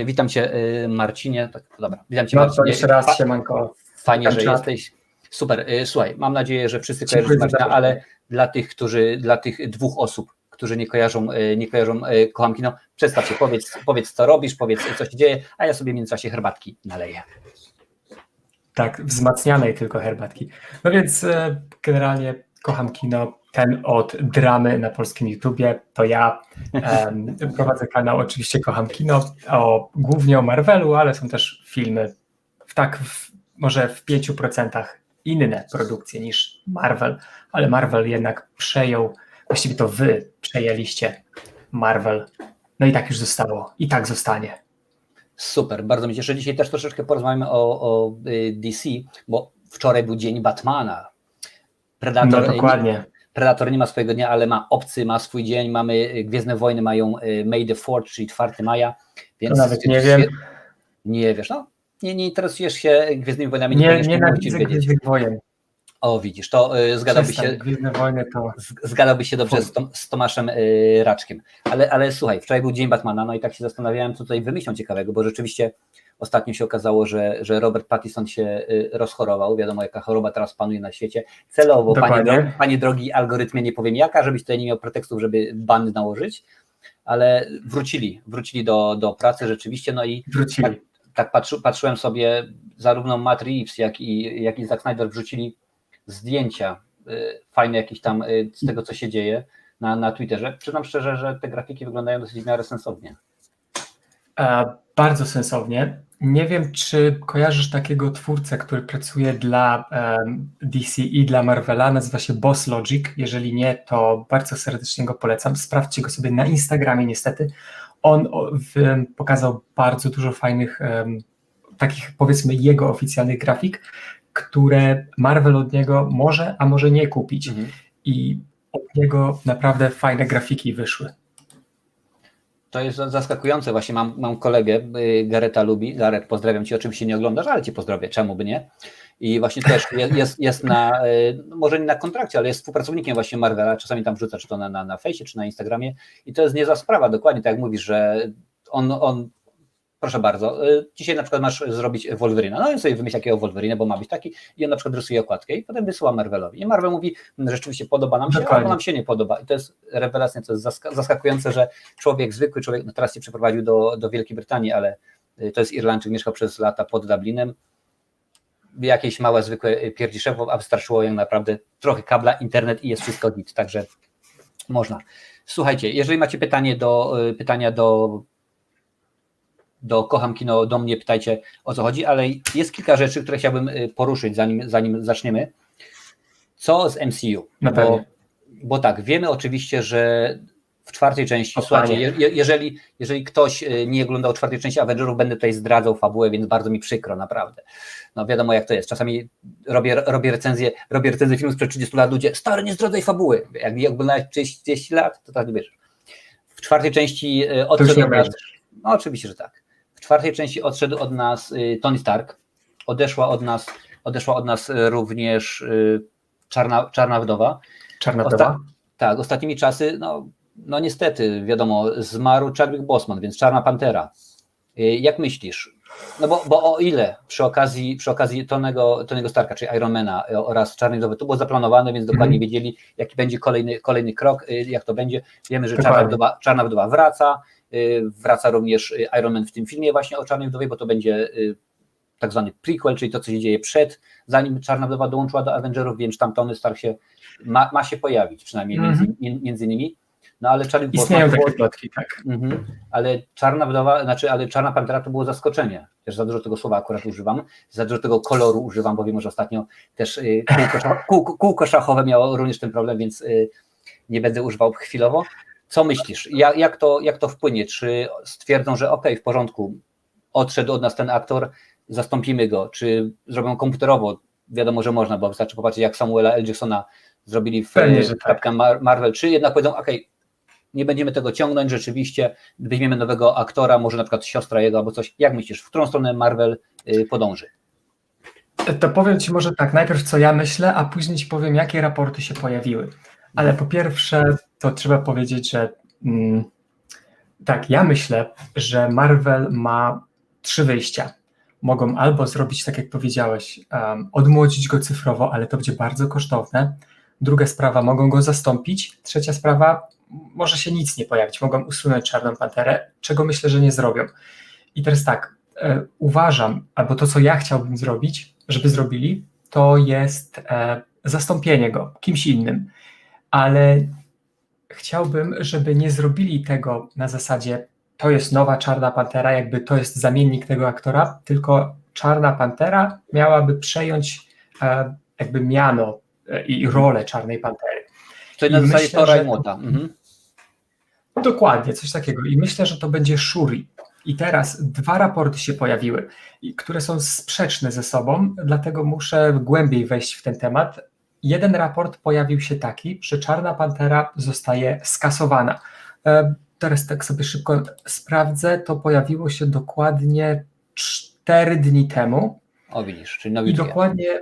Witam cię Marcinie. Tak, dobra, witam cię No to Marcinie. jeszcze raz, siemanko. Fajnie, że czat. jesteś. Super. Słuchaj, mam nadzieję, że wszyscy kojarzą Dziękuję za Marcina, zaproszenie. ale dla tych dwóch osób, którzy nie kojarzą Kocham Kino, przedstaw się, powiedz co robisz, powiedz co się dzieje, a ja sobie w międzyczasie herbatki naleję. Tak, wzmacnianej tylko herbatki. No więc generalnie Kocham Kino, ten od dramy na polskim YouTubie, to ja. Prowadzę kanał oczywiście Kocham Kino, głównie o Marvelu, ale są też filmy, może w 5% inne produkcje niż Marvel, ale Marvel jednak przejął, właściwie to wy przejęliście Marvel, no i tak już zostało, i tak zostanie. Super, bardzo mnie cieszy. Dzisiaj też troszeczkę porozmawiamy o DC, bo wczoraj był dzień Batmana. No dokładnie. Predator nie ma swojego dnia, ale Obcy ma swój dzień, mamy Gwiezdne Wojny mają May the 4th, czyli 4 maja. Więc to nawet nie wiem. Nie wiesz, no? Nie interesujesz się Gwiezdnymi Wojnami? Nie nawidzę Gwiezdnych Wojen. O, widzisz, to zgadałby się dobrze z Tomaszem Raczkiem. Ale słuchaj, wczoraj był dzień Batmana, no i tak się zastanawiałem, co tutaj wymyślą ciekawego, bo rzeczywiście ostatnio się okazało, że Robert Pattinson się rozchorował. Wiadomo, jaka choroba teraz panuje na świecie. Celowo, panie drogi algorytmie, nie powiem jaka, żebyś tutaj nie miał pretekstów, żeby ban nałożyć, ale wrócili do pracy rzeczywiście, no i tak patrzyłem sobie, zarówno Matt Reeves, jak i Zack Snyder wrzucili zdjęcia fajne jakieś tam z tego, co się dzieje na Twitterze. Przyznam szczerze, że te grafiki wyglądają dosyć w miarę sensownie. Bardzo sensownie. Nie wiem, czy kojarzysz takiego twórcę, który pracuje dla DC i dla Marvela, nazywa się Boss Logic. Jeżeli nie, to bardzo serdecznie go polecam. Sprawdźcie go sobie na Instagramie niestety. On pokazał bardzo dużo fajnych, takich powiedzmy jego oficjalnych grafik, które Marvel od niego może, a może nie kupić. I od niego naprawdę fajne grafiki wyszły. To jest zaskakujące. Właśnie mam kolegę, Gareta lubi. Garet, pozdrawiam cię, oczywiście nie oglądasz, ale cię pozdrowię, czemu by nie. I właśnie też jest na, może nie na kontrakcie, ale jest współpracownikiem właśnie Marvela, czasami tam wrzuca, czy to na fejsie, czy na Instagramie i to jest niezła sprawa, dokładnie tak jak mówisz, że on proszę bardzo, dzisiaj na przykład masz zrobić Wolverina, no i sobie wymyśl jakiego Wolverina, bo ma być taki i on na przykład rysuje okładkę i potem wysyła Marvelowi i Marvel mówi, rzeczywiście podoba nam się, albo nam się nie podoba i to jest rewelacja, to jest zaskakujące, że zwykły człowiek, no teraz się przeprowadził do Wielkiej Brytanii, ale to jest Irlandczyk, mieszkał przez lata pod Dublinem, jakieś małe, zwykłe pierdziszewo, a wystarczyło ją naprawdę trochę kabla, internet i jest wszystko git, także można. Słuchajcie, jeżeli macie pytania do Kocham Kino, do mnie, pytajcie o co chodzi, ale jest kilka rzeczy, które chciałbym poruszyć, zanim zaczniemy. Co z MCU? Bo tak, wiemy oczywiście, że w czwartej części, słuchajcie, jeżeli ktoś nie oglądał czwartej części Avengerów, będę tutaj zdradzał fabułę, więc bardzo mi przykro, naprawdę. No wiadomo jak to jest, czasami robię recenzję filmu sprzed 30 lat, ludzie, stary, nie zdradzaj fabuły, jak oglądałeś 30 lat, to tak nie wiesz. W czwartej części odszedł od nas, no oczywiście, że tak. W czwartej części odszedł od nas Tony Stark, odeszła od nas również Czarna Wdowa. Tak, ostatnimi czasy, no niestety, wiadomo, zmarł Chadwick Boseman, więc Czarna Pantera. Jak myślisz? No bo o ile przy okazji Tonego Starka, czyli Ironmana oraz Czarnej Wdowy, to było zaplanowane, więc dokładnie wiedzieli, jaki będzie kolejny krok, jak to będzie. Wiemy, że Czarna Wdowa wraca również Iron Man w tym filmie właśnie o Czarnej Wdowie, bo to będzie tak zwany prequel, czyli to, co się dzieje zanim Czarna Wdowa dołączyła do Avengerów, więc tam Tony Stark ma się pojawić, przynajmniej między nimi. No ale istnieją takie plotki, tak. Ale ale Czarna Pantera to było zaskoczenie. Też za dużo tego słowa akurat używam, za dużo tego koloru używam, bo wiem, że ostatnio też kółko szachowe miało również ten problem, więc nie będę używał chwilowo. Co myślisz? Jak to wpłynie? Czy stwierdzą, że okej, w porządku, odszedł od nas ten aktor, zastąpimy go, czy zrobią komputerowo? Wiadomo, że można, bo wystarczy popatrzeć, jak Samuela L. Jacksona zrobili w Captain Marvel, czy jednak powiedzą, okej, nie będziemy tego ciągnąć, rzeczywiście weźmiemy nowego aktora, może na przykład siostra jego albo coś. Jak myślisz, w którą stronę Marvel podąży? To powiem Ci może tak, najpierw co ja myślę, a później Ci powiem, jakie raporty się pojawiły. Ale po pierwsze, to trzeba powiedzieć, że Tak, ja myślę, że Marvel ma 3 wyjścia. Mogą albo zrobić, tak jak powiedziałeś, odmłodzić go cyfrowo, ale to będzie bardzo kosztowne. Druga sprawa, mogą go zastąpić. Trzecia sprawa, może się nic nie pojawić, mogą usunąć Czarną Panterę, czego myślę, że nie zrobią. I teraz tak, uważam, albo to, co ja chciałbym zrobić, żeby zrobili, to jest zastąpienie go kimś innym, ale chciałbym, żeby nie zrobili tego na zasadzie to jest nowa Czarna Pantera, jakby to jest zamiennik tego aktora, tylko Czarna Pantera miałaby przejąć jakby miano i rolę Czarnej Pantery. To na zasadzie Tora i Młota. Dokładnie, coś takiego. I myślę, że to będzie Shuri. I teraz 2 raporty się pojawiły, które są sprzeczne ze sobą, dlatego muszę głębiej wejść w ten temat. Jeden raport pojawił się taki, że Czarna Pantera zostaje skasowana. Teraz tak sobie szybko sprawdzę, to pojawiło się dokładnie 4 dni temu. O widzisz, czyli nowy. I dokładnie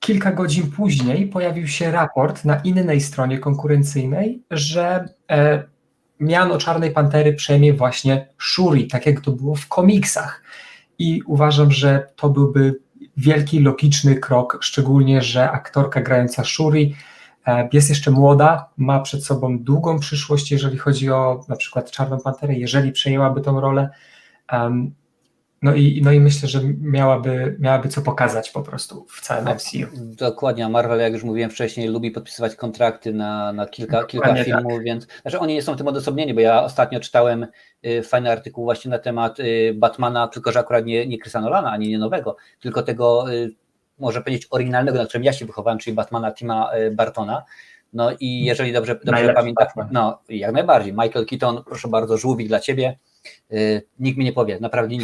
kilka godzin później pojawił się raport na innej stronie konkurencyjnej, że miano Czarnej Pantery przejmie właśnie Shuri, tak jak to było w komiksach. I uważam, że to byłby wielki, logiczny krok, szczególnie, że aktorka grająca Shuri jest jeszcze młoda, ma przed sobą długą przyszłość, jeżeli chodzi o na przykład Czarną Panterę, jeżeli przejęłaby tą rolę. No i myślę, że miałaby co pokazać po prostu w całym MCU. Dokładnie, a Marvel, jak już mówiłem wcześniej, lubi podpisywać kontrakty na kilka filmów, tak. Więc znaczy oni nie są w tym odosobnieni, bo ja ostatnio czytałem fajny artykuł właśnie na temat Batmana, tylko że akurat nie Chrisa Nolana, ani nie nowego, tylko tego, może powiedzieć, oryginalnego, na którym ja się wychowałem, czyli Batmana Tima Burtona. No i jeżeli dobrze pamiętam, no jak najbardziej, Michael Keaton, proszę bardzo, żółwik dla ciebie. Nikt mi nie powie, naprawdę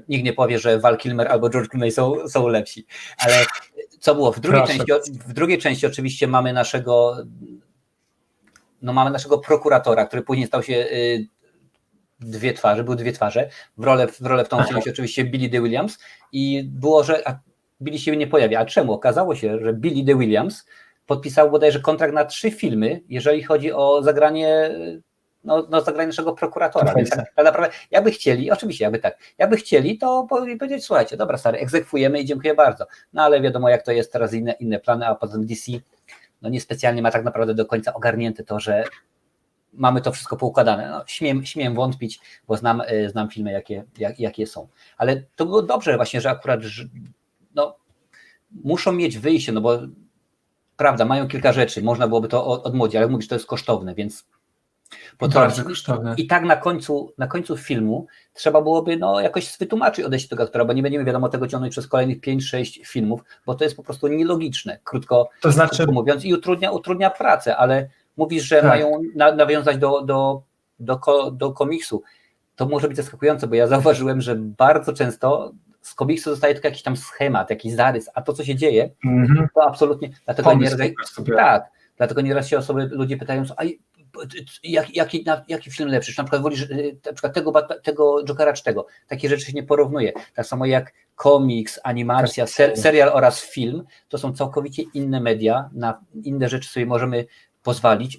nikt nie powie, że Val Kilmer albo George Clooney są lepsi. Ale co było? W drugiej części oczywiście mamy naszego prokuratora, który później stał się był dwie twarze. W rolę w tą wcielił się oczywiście Billy Dee Williams i było, że Billy się nie pojawia. A czemu? Okazało się, że Billy Dee Williams podpisał bodajże kontrakt na 3 filmy, jeżeli chodzi o zagranie naszego prokuratora. Więc tak naprawdę, jakby chcieli, to powiedzieć, słuchajcie, dobra stary, egzekwujemy i dziękuję bardzo. No ale wiadomo, jak to jest teraz, inne plany, a potem DC niespecjalnie ma tak naprawdę do końca ogarnięte to, że mamy to wszystko poukładane. No, śmiem wątpić, bo znam filmy, jakie są. Ale to było dobrze właśnie, że akurat muszą mieć wyjście, no bo prawda, mają kilka rzeczy, można byłoby to odmłodzić, ale mówisz, to jest kosztowne, więc bardzo kosztowne. I tak na końcu filmu trzeba byłoby jakoś wytłumaczyć odejście tego aktora, bo nie będziemy wiadomo tego ciągnąć przez kolejnych 5-6 filmów, bo to jest po prostu nielogiczne, krótko mówiąc, i utrudnia pracę, ale mówisz, że mają nawiązać do komiksu. To może być zaskakujące, bo ja zauważyłem, że bardzo często z komiksu zostaje tylko jakiś tam schemat, jakiś zarys, a to, co się dzieje, to absolutnie, dlatego nieraz się ludzie pytają, jaki film lepszy, czy na przykład wolisz na przykład tego Jokera czy tego. Takie rzeczy się nie porównuje. Tak samo jak komiks, animacja, serial oraz film, to są całkowicie inne media, na inne rzeczy sobie możemy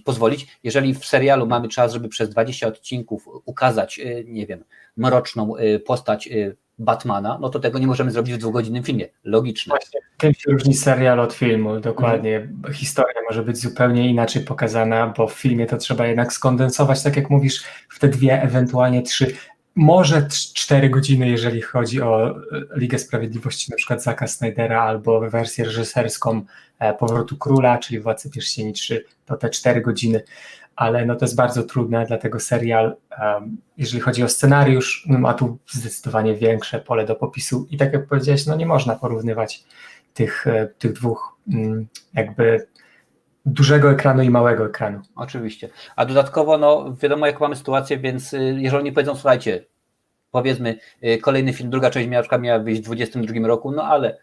pozwolić. Jeżeli w serialu mamy czas, żeby przez 20 odcinków ukazać, nie wiem, mroczną postać Batmana, no to tego nie możemy zrobić w 2-godzinnym filmie. Logiczne. Właśnie, tym się różni serial od filmu, dokładnie. Historia może być zupełnie inaczej pokazana, bo w filmie to trzeba jednak skondensować, tak jak mówisz, w te 2, ewentualnie 3, może 4 godziny, jeżeli chodzi o Ligę Sprawiedliwości, na przykład Zacka Snydera, albo wersję reżyserską Powrotu Króla, czyli Władcy Pierścieni 3, to te 4 godziny. Ale to jest bardzo trudne, dlatego serial, jeżeli chodzi o scenariusz, ma tu zdecydowanie większe pole do popisu i tak jak powiedziałeś, nie można porównywać tych 2 jakby dużego ekranu i małego ekranu. Oczywiście, a dodatkowo wiadomo jak mamy sytuację, więc jeżeli oni powiedzą, słuchajcie, powiedzmy kolejny film, druga część miała wyjść w 2022 roku, ale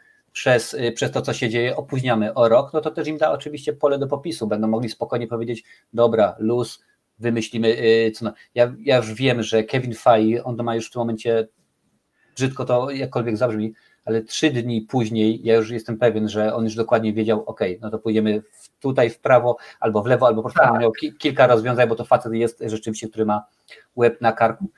przez to, co się dzieje, opóźniamy o rok, to też im da oczywiście pole do popisu. Będą mogli spokojnie powiedzieć, dobra, luz, wymyślimy, Ja już wiem, że Kevin Feige, on to ma już w tym momencie brzydko to jakkolwiek zabrzmi, ale 3 dni później ja już jestem pewien, że on już dokładnie wiedział, no to pójdziemy tutaj w prawo, albo w lewo, albo po prostu miał kilka rozwiązań, bo to facet jest rzeczywiście, który ma łeb na karku.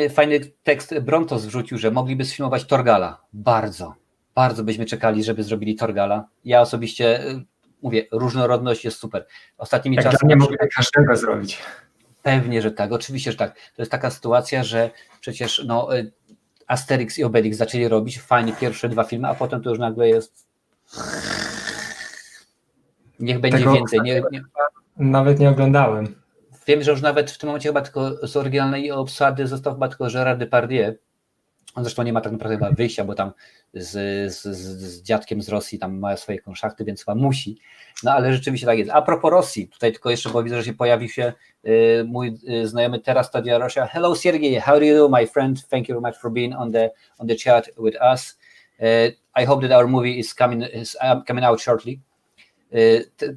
Fajny tekst Brontos wrzucił, że mogliby sfilmować Torgala. Bardzo byśmy czekali, żeby zrobili Torgala. Ja osobiście mówię, różnorodność jest super. Ostatnimi czasami... Dla mnie mogliby każdego zrobić. Pewnie, że tak, oczywiście, że tak. To jest taka sytuacja, że przecież Asterix i Obelix zaczęli robić fajnie pierwsze 2 filmy, a potem to już nagle jest niech będzie tego więcej. Nawet nie oglądałem. Wiem, że już nawet w tym momencie chyba tylko z oryginalnej obsady został chyba tylko Gérard Depardieu. On zresztą nie ma tak naprawdę chyba wyjścia, bo tam z dziadkiem z Rosji tam ma swoje konszachty, więc chyba musi. No ale rzeczywiście tak jest. A propos Rosji, tutaj tylko jeszcze, bo widzę, że się pojawił się mój znajomy teraz Stadia Russia. Hello Sergey, how do you do, my friend? Thank you very much for being on the chat with us. I hope that our movie is coming out shortly.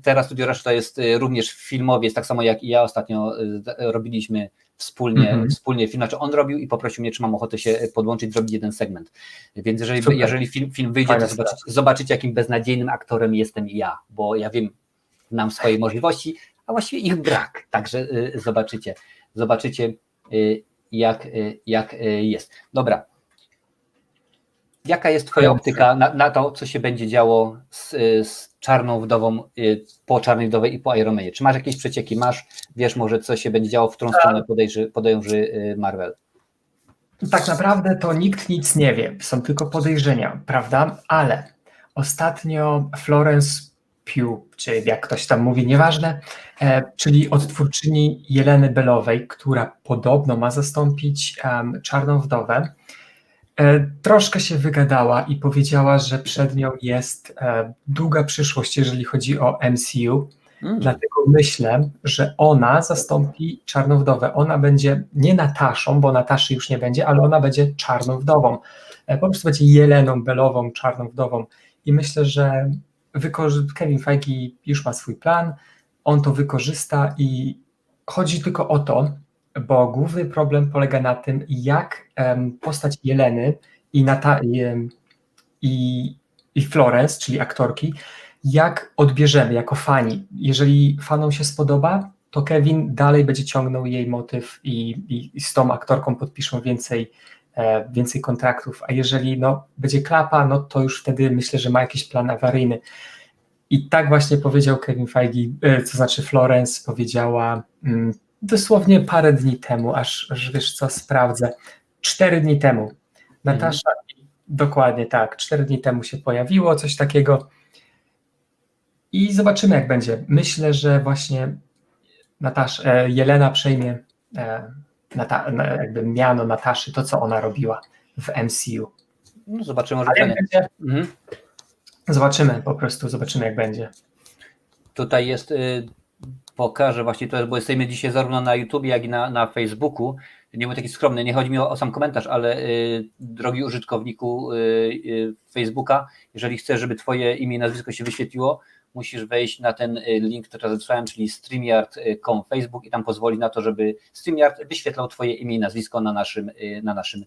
Teraz Studio Russia to jest również filmowiec, tak samo jak i ja ostatnio robiliśmy wspólnie film, znaczy on robił i poprosił mnie, czy mam ochotę się podłączyć, zrobić jeden segment. Więc jeżeli film wyjdzie, to zobaczycie, jakim beznadziejnym aktorem jestem ja, bo ja wiem, znam swoje możliwości, a właściwie ich brak. Także zobaczycie jak jest. Dobra. Jaka jest twoja optyka na to, co się będzie działo z Czarną Wdową, po Czarnej Wdowej i po Iron Manie? Czy masz jakieś przecieki? Wiesz może, co się będzie działo, w którą stronę podejrzy Marvel? Tak naprawdę to nikt nic nie wie, są tylko podejrzenia, prawda? Ale ostatnio Florence Pugh, czy jak ktoś tam mówi, nieważne, czyli odtwórczyni Jeleny Bellowej, która podobno ma zastąpić Czarną Wdowę, troszkę się wygadała i powiedziała, że przed nią jest długa przyszłość, jeżeli chodzi o MCU. Dlatego myślę, że ona zastąpi Czarną Wdowę. Ona będzie nie Nataszą, bo Nataszy już nie będzie, ale ona będzie Czarną Wdową. Po prostu będzie Jeleną Bellową, Czarną Wdową. I myślę, że Kevin Feige już ma swój plan, on to wykorzysta i chodzi tylko o to, bo główny problem polega na tym, jak postać Jeleny i Florence, czyli aktorki, jak odbierzemy jako fani. Jeżeli fanom się spodoba, to Kevin dalej będzie ciągnął jej motyw i z tą aktorką podpiszą więcej kontraktów, a jeżeli będzie klapa, to już wtedy myślę, że ma jakiś plan awaryjny. I tak właśnie powiedział Kevin Feige, to znaczy Florence powiedziała dosłownie parę dni temu, aż wiesz co, sprawdzę, 4 dni temu. Natasza, dokładnie tak, 4 dni temu się pojawiło coś takiego i zobaczymy, jak będzie. Myślę, że właśnie Jelena przejmie jakby miano Nataszy, to co ona robiła w MCU. No zobaczymy, Zobaczymy, po prostu zobaczymy, jak będzie. Tutaj jest, pokażę właśnie to, bo jesteśmy dzisiaj zarówno na YouTubie, jak i na Facebooku. Nie był taki skromny, nie chodzi mi o sam komentarz, ale drogi użytkowniku Facebooka, jeżeli chcesz, żeby twoje imię i nazwisko się wyświetliło, musisz wejść na ten link, który teraz wysłałem, czyli streamyard.com Facebook i tam pozwolić na to, żeby StreamYard wyświetlał twoje imię i nazwisko na naszym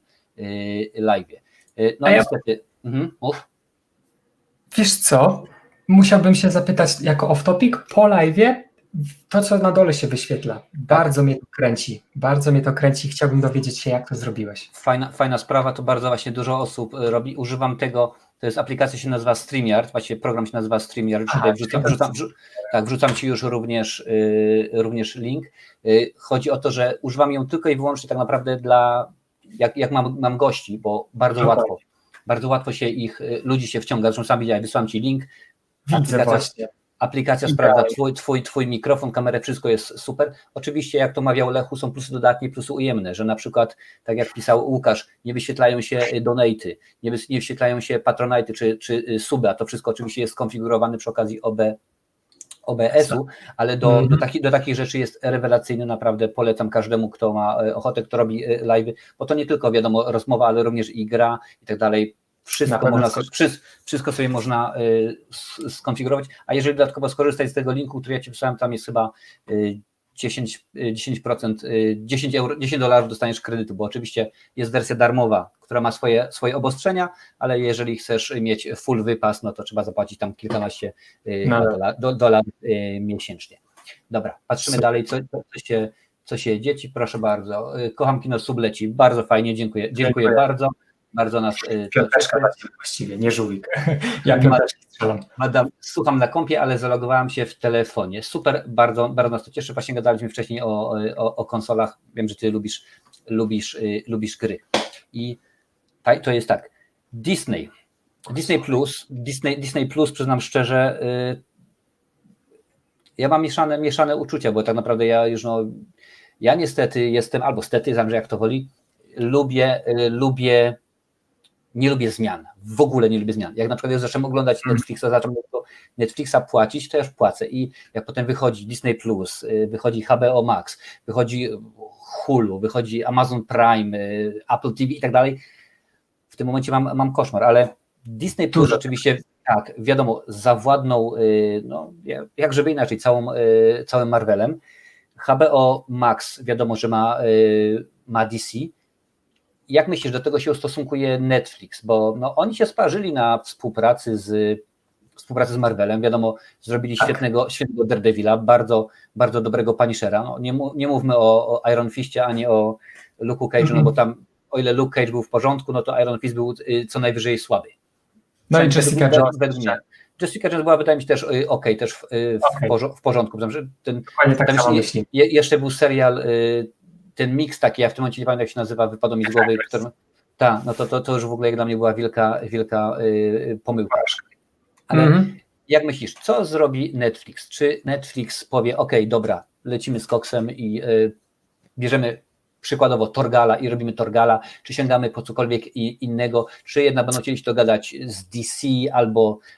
live'ie. No niestety. Mów. Wiesz co? Musiałbym się zapytać jako off-topic po live'ie, to co na dole się wyświetla. Bardzo mnie to kręci. Chciałbym dowiedzieć się, jak to zrobiłeś. Fajna sprawa, to bardzo właśnie dużo osób robi. Używam tego, to jest aplikacja, się nazywa StreamYard, właściwie program się nazywa StreamYard. Tutaj wrzucam Ci już również link. Chodzi o to, że używam ją tylko i wyłącznie tak naprawdę jak mam gości, bo bardzo łatwo się ludzi się wciąga. Zresztą sam widziałem, wysłałem Ci link. Aplikacja sprawdza twój mikrofon, kamerę, wszystko jest super. Oczywiście, jak to mawiał Lechu, są plusy dodatnie, plusy ujemne, że na przykład, tak jak pisał Łukasz, nie wyświetlają się donaty, nie wyświetlają się patronajty czy suby, a to wszystko oczywiście jest skonfigurowane przy okazji OBS-u, ale do takich rzeczy jest rewelacyjny, naprawdę polecam każdemu, kto ma ochotę, kto robi live'y, bo to nie tylko wiadomo rozmowa, ale również i gra i tak dalej. Wszystko sobie można skonfigurować, a jeżeli dodatkowo skorzystać z tego linku, który ja Ci wysłałem, tam jest chyba 10%, 10 euro, $10 dostaniesz kredytu, bo oczywiście jest wersja darmowa, która ma swoje obostrzenia, ale jeżeli chcesz mieć full wypas, no to trzeba zapłacić tam kilkanaście dolarów miesięcznie. Dobra, patrzymy dalej, co się dzieci, proszę bardzo. Kocham kino, sub leci, bardzo fajnie, dziękuję bardzo. Bardzo nas Piąteczka właściwie, nie żółwik. Ja piąteczki strzelam. Madam, słucham na kompie, ale zalogowałam się w telefonie. Super, bardzo nas to cieszy. Właśnie gadaliśmy wcześniej o konsolach. Wiem, że ty lubisz gry. I to jest tak. Disney Plus, przyznam szczerze, ja mam mieszane uczucia, bo tak naprawdę ja niestety jestem, albo stety, zależy jak to woli, nie lubię zmian, w ogóle nie lubię zmian. Jak na przykład ja zacząłem oglądać Netflixa, zacząłem Netflixa płacić, to ja już płacę i jak potem wychodzi Disney Plus, wychodzi HBO Max, wychodzi Hulu, wychodzi Amazon Prime, Apple TV i tak dalej, w tym momencie mam koszmar, ale Disney Plus oczywiście, tak, wiadomo, zawładnął, no, jak żeby inaczej, całym Marvelem. HBO Max wiadomo, że ma DC. Jak myślisz, do tego się ustosunkuje Netflix? Bo no, oni się sparzyli na współpracy z Marvelem. Wiadomo, zrobili świetnego Daredevila, bardzo, bardzo dobrego Punishera. No, nie mówmy o Iron Fistie ani o Luke'u Cage'u, no bo tam, o ile Luke Cage był w porządku, no to Iron Fist był co najwyżej słaby. No i Jessica Jones. Według mnie. Jessica Jones była, wydaje mi się, też też w porządku. Jeszcze był serial, ten mix taki, ja w tym momencie nie pamiętam, jak się nazywa, wypadło mi z głowy. No to już w ogóle jak dla mnie była wielka pomyłka. Ale jak myślisz, co zrobi Netflix? Czy Netflix powie, dobra, lecimy z koksem i bierzemy przykładowo Torgala i robimy Torgala, czy sięgamy po cokolwiek innego, czy jednak będą chcieli się dogadać z DC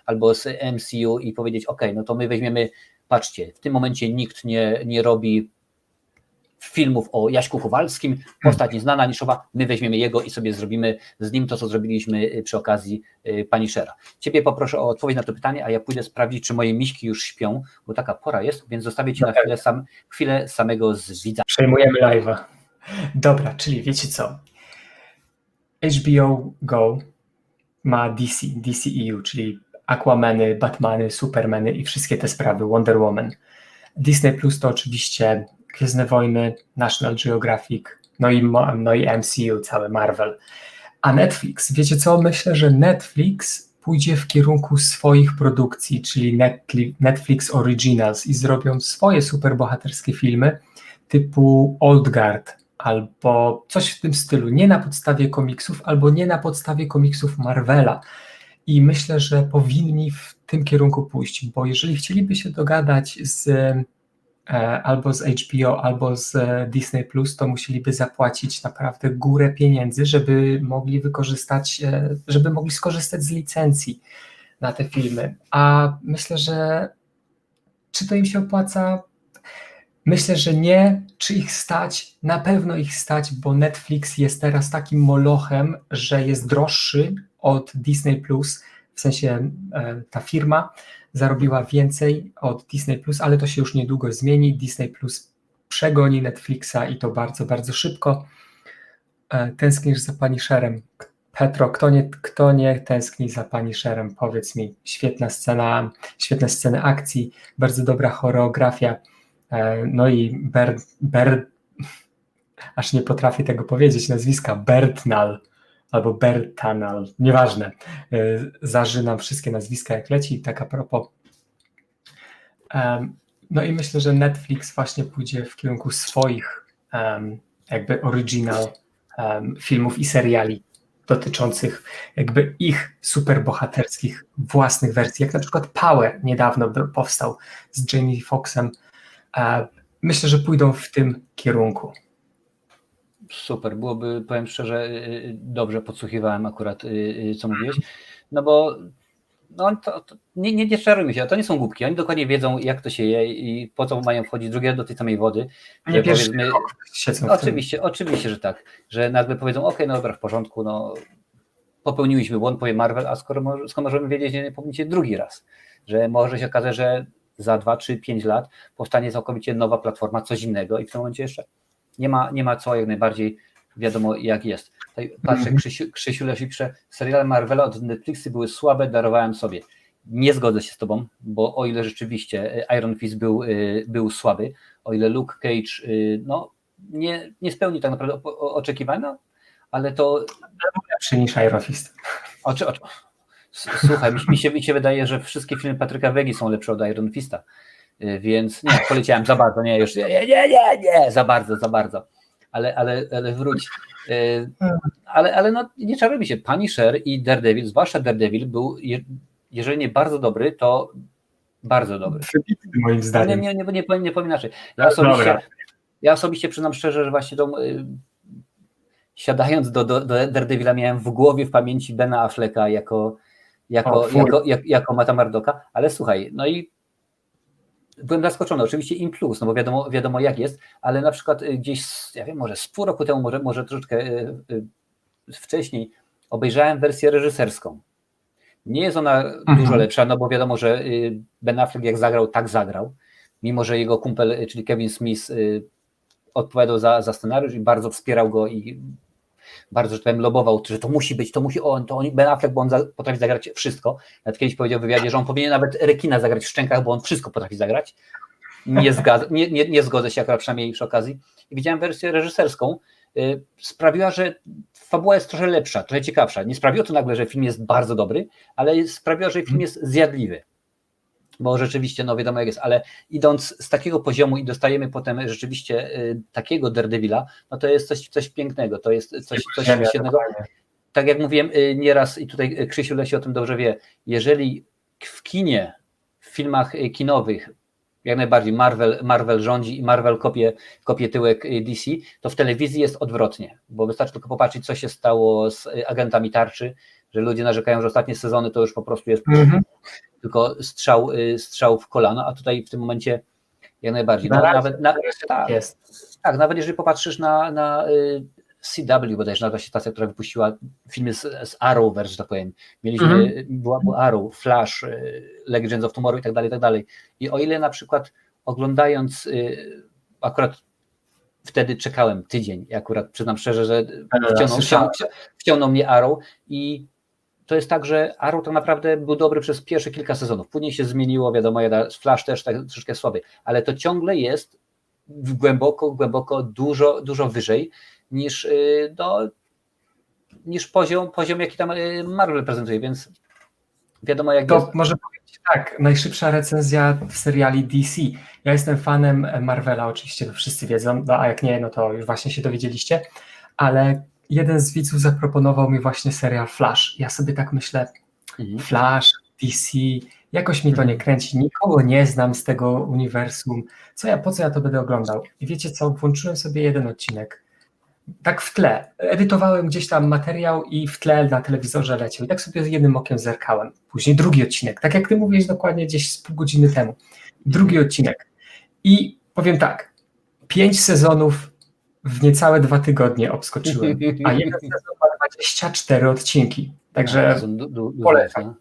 albo z MCU i powiedzieć, no to my weźmiemy, patrzcie, w tym momencie nikt nie robi filmów o Jaśku Kowalskim, postać nieznana, niszowa, my weźmiemy jego i sobie zrobimy z nim to, co zrobiliśmy przy okazji Punishera. Ciebie poproszę o odpowiedź na to pytanie, a ja pójdę sprawdzić, czy moje miśki już śpią, bo taka pora jest, więc zostawię Cię na chwilę samego z widza. Przejmujemy live'a. Dobra, czyli wiecie co? HBO Go ma DCEU, czyli Aquamany, Batmany, Supermany i wszystkie te sprawy, Wonder Woman. Disney Plus to oczywiście Gwiezdne Wojny, National Geographic, no i MCU, cały Marvel. A Netflix, wiecie co? Myślę, że Netflix pójdzie w kierunku swoich produkcji, czyli Netflix Originals i zrobią swoje superbohaterskie filmy typu Old Guard albo coś w tym stylu, nie na podstawie komiksów albo nie na podstawie komiksów Marvela. I myślę, że powinni w tym kierunku pójść, bo jeżeli chcieliby się dogadać albo z HBO, albo z Disney Plus, to musieliby zapłacić naprawdę górę pieniędzy, żeby mogli skorzystać z licencji na te filmy. A myślę, że czy to im się opłaca? Myślę, że nie. Czy ich stać? Na pewno ich stać, bo Netflix jest teraz takim molochem, że jest droższy od Disney Plus, w sensie ta firma zarobiła więcej od Disney Plus, ale to się już niedługo zmieni. Disney Plus przegoni Netflixa i to bardzo, bardzo szybko. Tęsknisz za Punisherem. Petro, kto nie tęskni za Punisherem? Powiedz mi. Świetne sceny akcji, bardzo dobra choreografia. No i aż nie potrafię tego powiedzieć, nazwiska, Bertnal albo Bertanal, nieważne. Zażynam wszystkie nazwiska jak leci, tak a propos. No i myślę, że Netflix właśnie pójdzie w kierunku swoich jakby original filmów i seriali dotyczących jakby ich superbohaterskich własnych wersji, jak na przykład Power niedawno powstał z Jamie Foxxem. Myślę, że pójdą w tym kierunku. Super, byłoby, powiem szczerze, dobrze podsłuchiwałem akurat, co mówiłeś, no bo nie czarujmy się, to nie są głupki, oni dokładnie wiedzą, jak to się je i po co mają wchodzić drugie do tej samej wody. Nie powiedzmy, oczywiście, że tak, że nagle powiedzą, no dobra, w porządku, no popełniłyśmy błąd, powie Marvel, a skoro możemy wiedzieć, że nie powinniście drugi raz, że może się okazać, że za 2, 3, 5 lat powstanie całkowicie nowa platforma, coś innego i w tym momencie jeszcze nie ma co, jak najbardziej wiadomo jak jest. Tutaj patrzę, Krzysiu Lesi pisze, seriale Marvela od Netflixy były słabe, darowałem sobie. Nie zgodzę się z tobą, bo o ile rzeczywiście Iron Fist był słaby, o ile Luke Cage no, nie spełnił tak naprawdę oczekiwań, no, ale to... Lepszy niż Iron Fist. Słuchaj, mi się wydaje, że wszystkie filmy Patryka Wegi są lepsze od Iron Fista, więc nie, poleciałem za bardzo, nie, już nie, za bardzo, ale wróć. Ale no, nie czarujmy się, Punisher i Daredevil, zwłaszcza Daredevil był, jeżeli nie bardzo dobry, to bardzo dobry. Moim zdaniem. Nie powiem inaczej. Ja osobiście przyznam szczerze, że właśnie siadając do Daredevila miałem w głowie, w pamięci Bena Afflecka jako Matta Murdocka, ale słuchaj, no i byłem zaskoczony, oczywiście im plus, no bo wiadomo jak jest, ale na przykład gdzieś, ja wiem, może z pół roku temu, może troszeczkę wcześniej obejrzałem wersję reżyserską. Nie jest ona dużo lepsza, no bo wiadomo, że Ben Affleck jak zagrał, tak zagrał, mimo że jego kumpel, czyli Kevin Smith odpowiadał za scenariusz i bardzo wspierał go i bardzo, że tak powiem, lobował, że to musi być, Ben Affleck, bo on potrafi zagrać wszystko. Nawet kiedyś powiedział w wywiadzie, że on powinien nawet rekina zagrać w Szczękach, bo on wszystko potrafi zagrać. Nie zgodzę się akurat przynajmniej przy okazji. I widziałem wersję reżyserską, sprawiła, że fabuła jest trochę lepsza, trochę ciekawsza. Nie sprawiło to nagle, że film jest bardzo dobry, ale sprawiło, że film jest zjadliwy. Bo rzeczywiście, no wiadomo jak jest, ale idąc z takiego poziomu i dostajemy potem rzeczywiście takiego Daredevila, no to jest coś pięknego, to jest coś świetnego. Tak jak mówiłem nieraz i tutaj Krzysiu Lesi o tym dobrze wie, jeżeli w kinie, w filmach kinowych jak najbardziej Marvel rządzi i Marvel kopie tyłek DC, to w telewizji jest odwrotnie, bo wystarczy tylko popatrzeć, co się stało z Agentami Tarczy, że ludzie narzekają, że ostatnie sezony to już po prostu jest tylko strzał w kolano, a tutaj w tym momencie jak najbardziej. No, nawet jeżeli popatrzysz na CW, bodajże nazywa się stacja, która wypuściła filmy z Arrowverse, że tak powiem. Była Arrow, Flash, Legends of Tomorrow i tak dalej. I o ile na przykład oglądając, akurat wtedy czekałem tydzień, akurat przyznam szczerze, że wciągnął mnie Arrow i to jest tak, że Arrow tak naprawdę był dobry przez pierwsze kilka sezonów. Później się zmieniło, wiadomo, Flash też tak troszeczkę słaby, ale to ciągle jest głęboko, dużo wyżej niż poziom, jaki tam Marvel prezentuje, więc wiadomo jak jest. To może powiedzieć tak, najszybsza recenzja w seriali DC. Ja jestem fanem Marvela, oczywiście to wszyscy wiedzą, no a jak nie, no to już właśnie się dowiedzieliście, ale jeden z widzów zaproponował mi właśnie serial Flash. Ja sobie tak myślę, Flash, DC, jakoś mi to nie kręci, nikogo nie znam z tego uniwersum, po co ja to będę oglądał? I wiecie co, włączyłem sobie jeden odcinek, tak w tle, edytowałem gdzieś tam materiał i w tle na telewizorze leciał i tak sobie z jednym okiem zerkałem. Później drugi odcinek, tak jak ty mówiłeś dokładnie gdzieś z pół godziny temu. Drugi odcinek i powiem tak, 5 sezonów w niecałe 2 tygodnie obskoczyłem, a jeden sezon ma 24 odcinki, także polecam.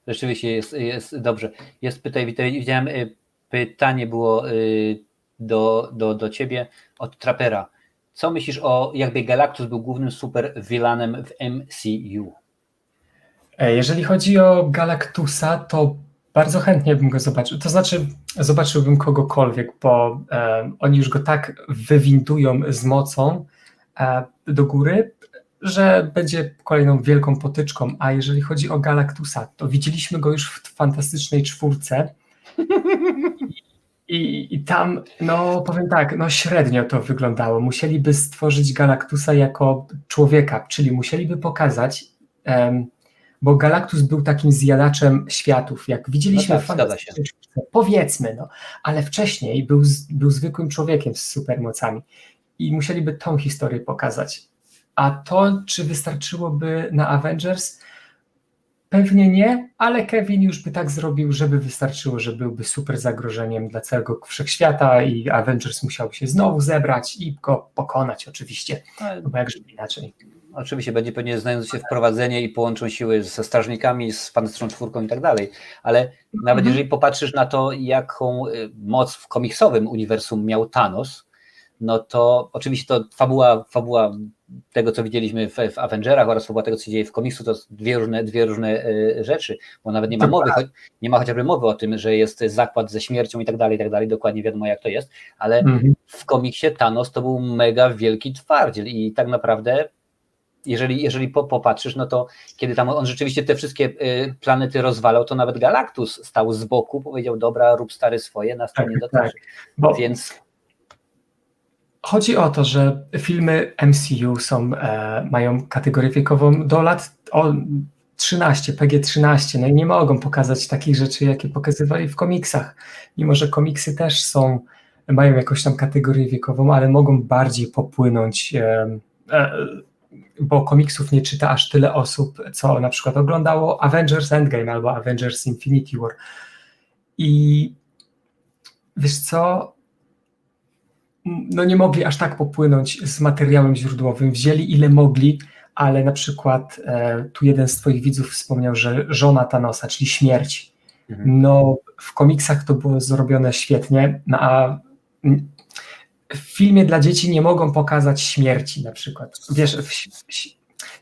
Rzeczywiście jest dobrze. Jest widziałem pytanie było do ciebie od Trapera. Co myślisz jakby Galactus był głównym super villainem w MCU? Jeżeli chodzi o Galactusa, to bardzo chętnie bym go zobaczył. To znaczy zobaczyłbym kogokolwiek, bo oni już go tak wywindują z mocą do góry, że będzie kolejną wielką potyczką. A jeżeli chodzi o Galactusa, to widzieliśmy go już w Fantastycznej Czwórce i tam, no powiem tak, no średnio to wyglądało. Musieliby stworzyć Galactusa jako człowieka, czyli musieliby pokazać, bo Galactus był takim zjadaczem światów, jak widzieliśmy w Fantastycznej Czwórce, powiedzmy, ale wcześniej był zwykłym człowiekiem z supermocami i musieliby tą historię pokazać. A to, czy wystarczyłoby na Avengers? Pewnie nie, ale Kevin już by tak zrobił, żeby wystarczyło, że byłby super zagrożeniem dla całego wszechświata i Avengers musiał się znowu zebrać i go pokonać oczywiście, bo jakże inaczej. Oczywiście będzie pewnie znając się wprowadzenie i połączą siły ze strażnikami, z Pancerną Czwórką i tak dalej, ale nawet jeżeli popatrzysz na to, jaką moc w komiksowym uniwersum miał Thanos, no to oczywiście to fabuła tego, co widzieliśmy w Avengerach oraz fabuła tego, co się dzieje w komiksu, to dwie różne rzeczy, bo nawet nie ma mowy, nie ma chociażby mowy o tym, że jest zakład ze śmiercią i tak dalej, dokładnie wiadomo jak to jest, ale w komiksie Thanos to był mega wielki twardziel i tak naprawdę jeżeli popatrzysz, no to kiedy tam on rzeczywiście te wszystkie planety rozwalał, to nawet Galactus stał z boku, powiedział, dobra, rób stary swoje, nas to nie dotyczy. Tak. Więc chodzi o to, że filmy MCU mają kategorię wiekową do lat 13, PG-13, no i nie mogą pokazać takich rzeczy, jakie pokazywali w komiksach, mimo że komiksy też mają jakąś tam kategorię wiekową, ale mogą bardziej popłynąć, bo komiksów nie czyta aż tyle osób, co na przykład oglądało Avengers Endgame albo Avengers Infinity War. I wiesz co, no nie mogli aż tak popłynąć z materiałem źródłowym, wzięli ile mogli, ale na przykład tu jeden z twoich widzów wspomniał, że żona Thanosa, czyli śmierć, no w komiksach to było zrobione świetnie, no a w filmie dla dzieci nie mogą pokazać śmierci na przykład. Wiesz,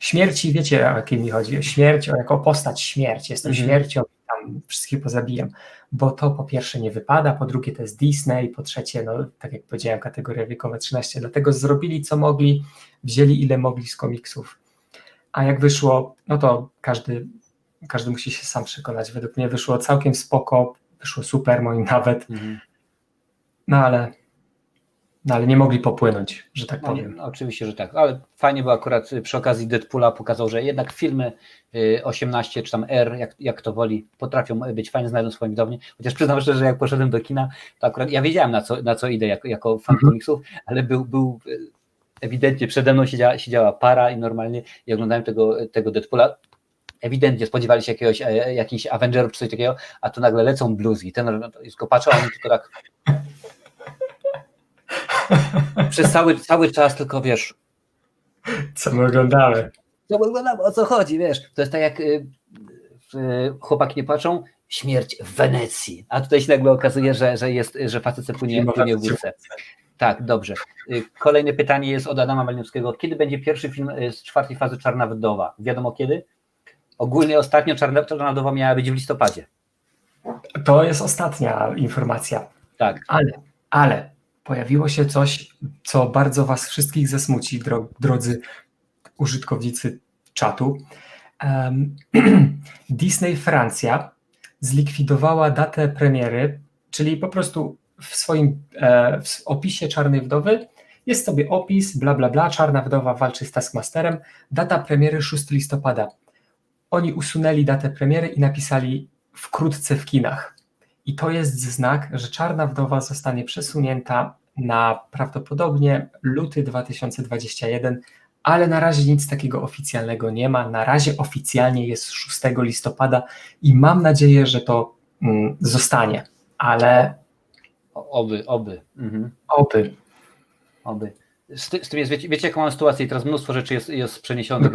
śmierci, wiecie o jakiej mi chodzi, śmierć jako postać śmierci, jestem śmiercią, tam wszystkich pozabijam, bo to po pierwsze nie wypada, po drugie to jest Disney, po trzecie, no tak jak powiedziałem, kategoria wiekowa 13, dlatego zrobili co mogli, wzięli ile mogli z komiksów, a jak wyszło, no to każdy musi się sam przekonać, według mnie wyszło całkiem spoko, wyszło super moim nawet, no ale nie mogli popłynąć, że tak powiem. No, oczywiście, że tak, ale fajnie, bo akurat przy okazji Deadpoola pokazał, że jednak filmy 18 czy tam R, jak to woli, potrafią być fajnie, znajdą swoją widownię, chociaż przyznam szczerze, że jak poszedłem do kina, to akurat ja wiedziałem na co idę jako fan komiksów, ale był ewidentnie przede mną siedziała para i normalnie i oglądałem tego Deadpoola, ewidentnie spodziewali się jakichś Avengerów czy coś takiego, a tu nagle lecą bluzgi, ten tylko patrzą, a oni tylko tak przez cały czas tylko, wiesz, co my oglądamy, o co chodzi, wiesz, to jest tak jak chłopaki nie patrzą, śmierć w Wenecji, a tutaj się nagle okazuje, że facet płynie w wódce. Tak, dobrze. Kolejne pytanie jest od Adama Malniewskiego. Kiedy będzie pierwszy film z 4. fazy Czarna Wdowa? Wiadomo kiedy? Ogólnie ostatnio Czarna Wdowa miała być w listopadzie. To jest ostatnia informacja. Tak. Ale pojawiło się coś, co bardzo was wszystkich zasmuci, drodzy użytkownicy czatu. Disney Francja zlikwidowała datę premiery, czyli po prostu w opisie Czarnej Wdowy jest sobie opis, bla bla bla, Czarna Wdowa walczy z Taskmasterem, data premiery 6 listopada. Oni usunęli datę premiery i napisali wkrótce w kinach. I to jest znak, że Czarna Wdowa zostanie przesunięta na prawdopodobnie luty 2021, ale na razie nic takiego oficjalnego nie ma. Na razie oficjalnie jest 6 listopada i mam nadzieję, że to zostanie, ale Oby. Z tym jest, wiecie jaką mam sytuację i teraz mnóstwo rzeczy jest przeniesionych.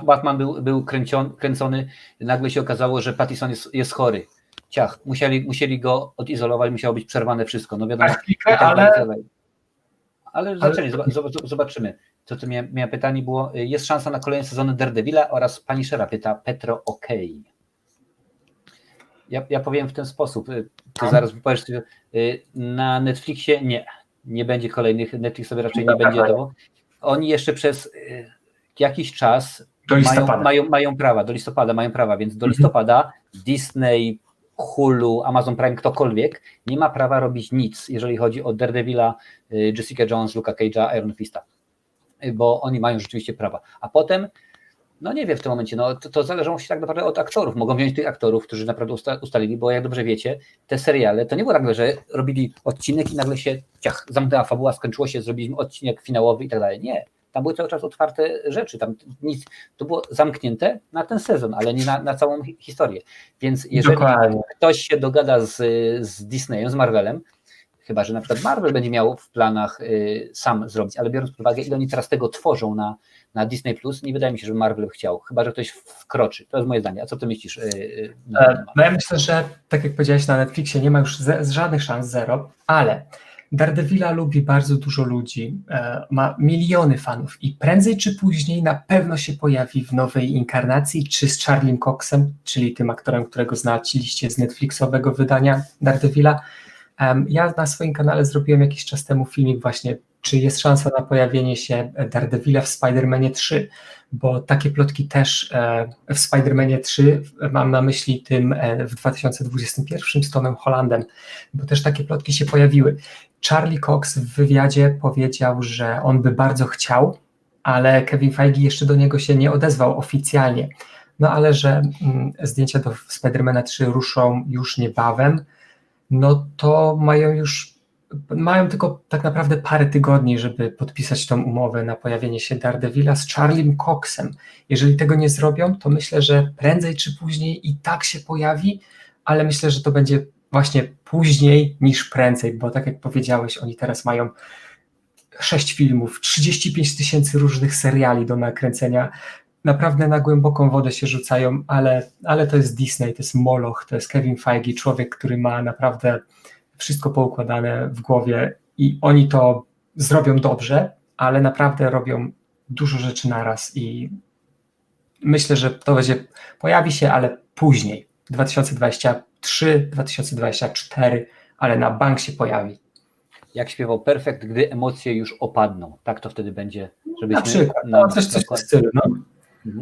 Batman był kręcony, nagle się okazało, że Pattinson jest chory. Ciach, musieli go odizolować, musiało być przerwane wszystko. No wiadomo, ale zobaczymy. To miałem pytanie było, jest szansa na kolejne sezony Daredevila oraz Punishera, pyta Petro OK. Ja powiem w ten sposób, ty zaraz powiesz, na Netflixie nie będzie kolejnych, Netflix sobie raczej nie będzie dawał. Oni jeszcze przez jakiś czas mają prawa, do listopada mają prawa, więc do listopada Disney, Hulu, Amazon Prime, ktokolwiek nie ma prawa robić nic, jeżeli chodzi o Daredevila, Jessica Jones, Luka Cage'a, Iron Fista, bo oni mają rzeczywiście prawa. A potem, no nie wiem w tym momencie, no to zależą się tak naprawdę od aktorów. Mogą wziąć tych aktorów, którzy naprawdę ustalili, bo jak dobrze wiecie, te seriale, to nie było nagle, że robili odcinek i nagle się zamknęła fabuła, skończyło się, zrobiliśmy odcinek finałowy i tak dalej. Nie. Tam były cały czas otwarte rzeczy, tam nic, to było zamknięte na ten sezon, ale nie na całą historię. Więc jeżeli ktoś się dogada z Disneyem, z Marvelem, chyba że na przykład Marvel będzie miał w planach sam zrobić, ale biorąc pod uwagę, ile oni teraz tego tworzą na Disney+, nie wydaje mi się, że Marvel chciał, chyba że ktoś wkroczy. To jest moje zdanie. A co ty myślisz na ten temat? No ja myślę, że tak jak powiedziałeś, na Netflixie nie ma już żadnych szans, zero, ale Daredevila lubi bardzo dużo ludzi, ma miliony fanów i prędzej czy później na pewno się pojawi w nowej inkarnacji, czy z Charliem Coxem, czyli tym aktorem, którego znaliście z Netflixowego wydania Daredevila. Ja na swoim kanale zrobiłem jakiś czas temu filmik właśnie, czy jest szansa na pojawienie się Daredevila w Spider-Manie 3, bo takie plotki też w Spider-Manie 3, mam na myśli tym w 2021 z Tomem Hollandem, bo też takie plotki się pojawiły. Charlie Cox w wywiadzie powiedział, że on by bardzo chciał, ale Kevin Feige jeszcze do niego się nie odezwał oficjalnie. No ale że zdjęcia do Spider-Mana 3 ruszą już niebawem, no to mają tylko tak naprawdę parę tygodni, żeby podpisać tą umowę na pojawienie się Daredevila z Charliem Coxem. Jeżeli tego nie zrobią, to myślę, że prędzej czy później i tak się pojawi, ale myślę, że to będzie właśnie później niż prędzej, bo tak jak powiedziałeś, oni teraz mają 6 filmów, 35 000 różnych seriali do nakręcenia. Naprawdę na głęboką wodę się rzucają, ale to jest Disney, to jest Moloch, to jest Kevin Feige, człowiek, który ma naprawdę wszystko poukładane w głowie i oni to zrobią dobrze, ale naprawdę robią dużo rzeczy naraz i myślę, że to pojawi się, ale później, 2023, 2024, ale na bank się pojawi. Jak śpiewał Perfekt, gdy emocje już opadną. Tak to wtedy będzie, żebyśmy... Na przykład, coś w stylu, no.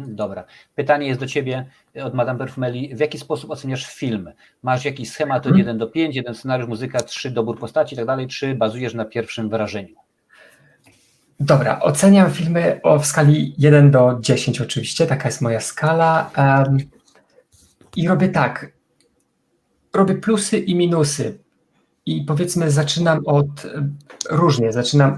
Dobra. Pytanie jest do Ciebie od Madame Perfumeli. W jaki sposób oceniasz film? Masz jakiś schemat od 1 do 5, 1 scenariusz, muzyka, 3 dobór postaci i tak dalej, czy bazujesz na pierwszym wrażeniu? Dobra, oceniam filmy w skali 1 do 10 oczywiście, taka jest moja skala i robię tak, robię plusy i minusy i powiedzmy zaczynam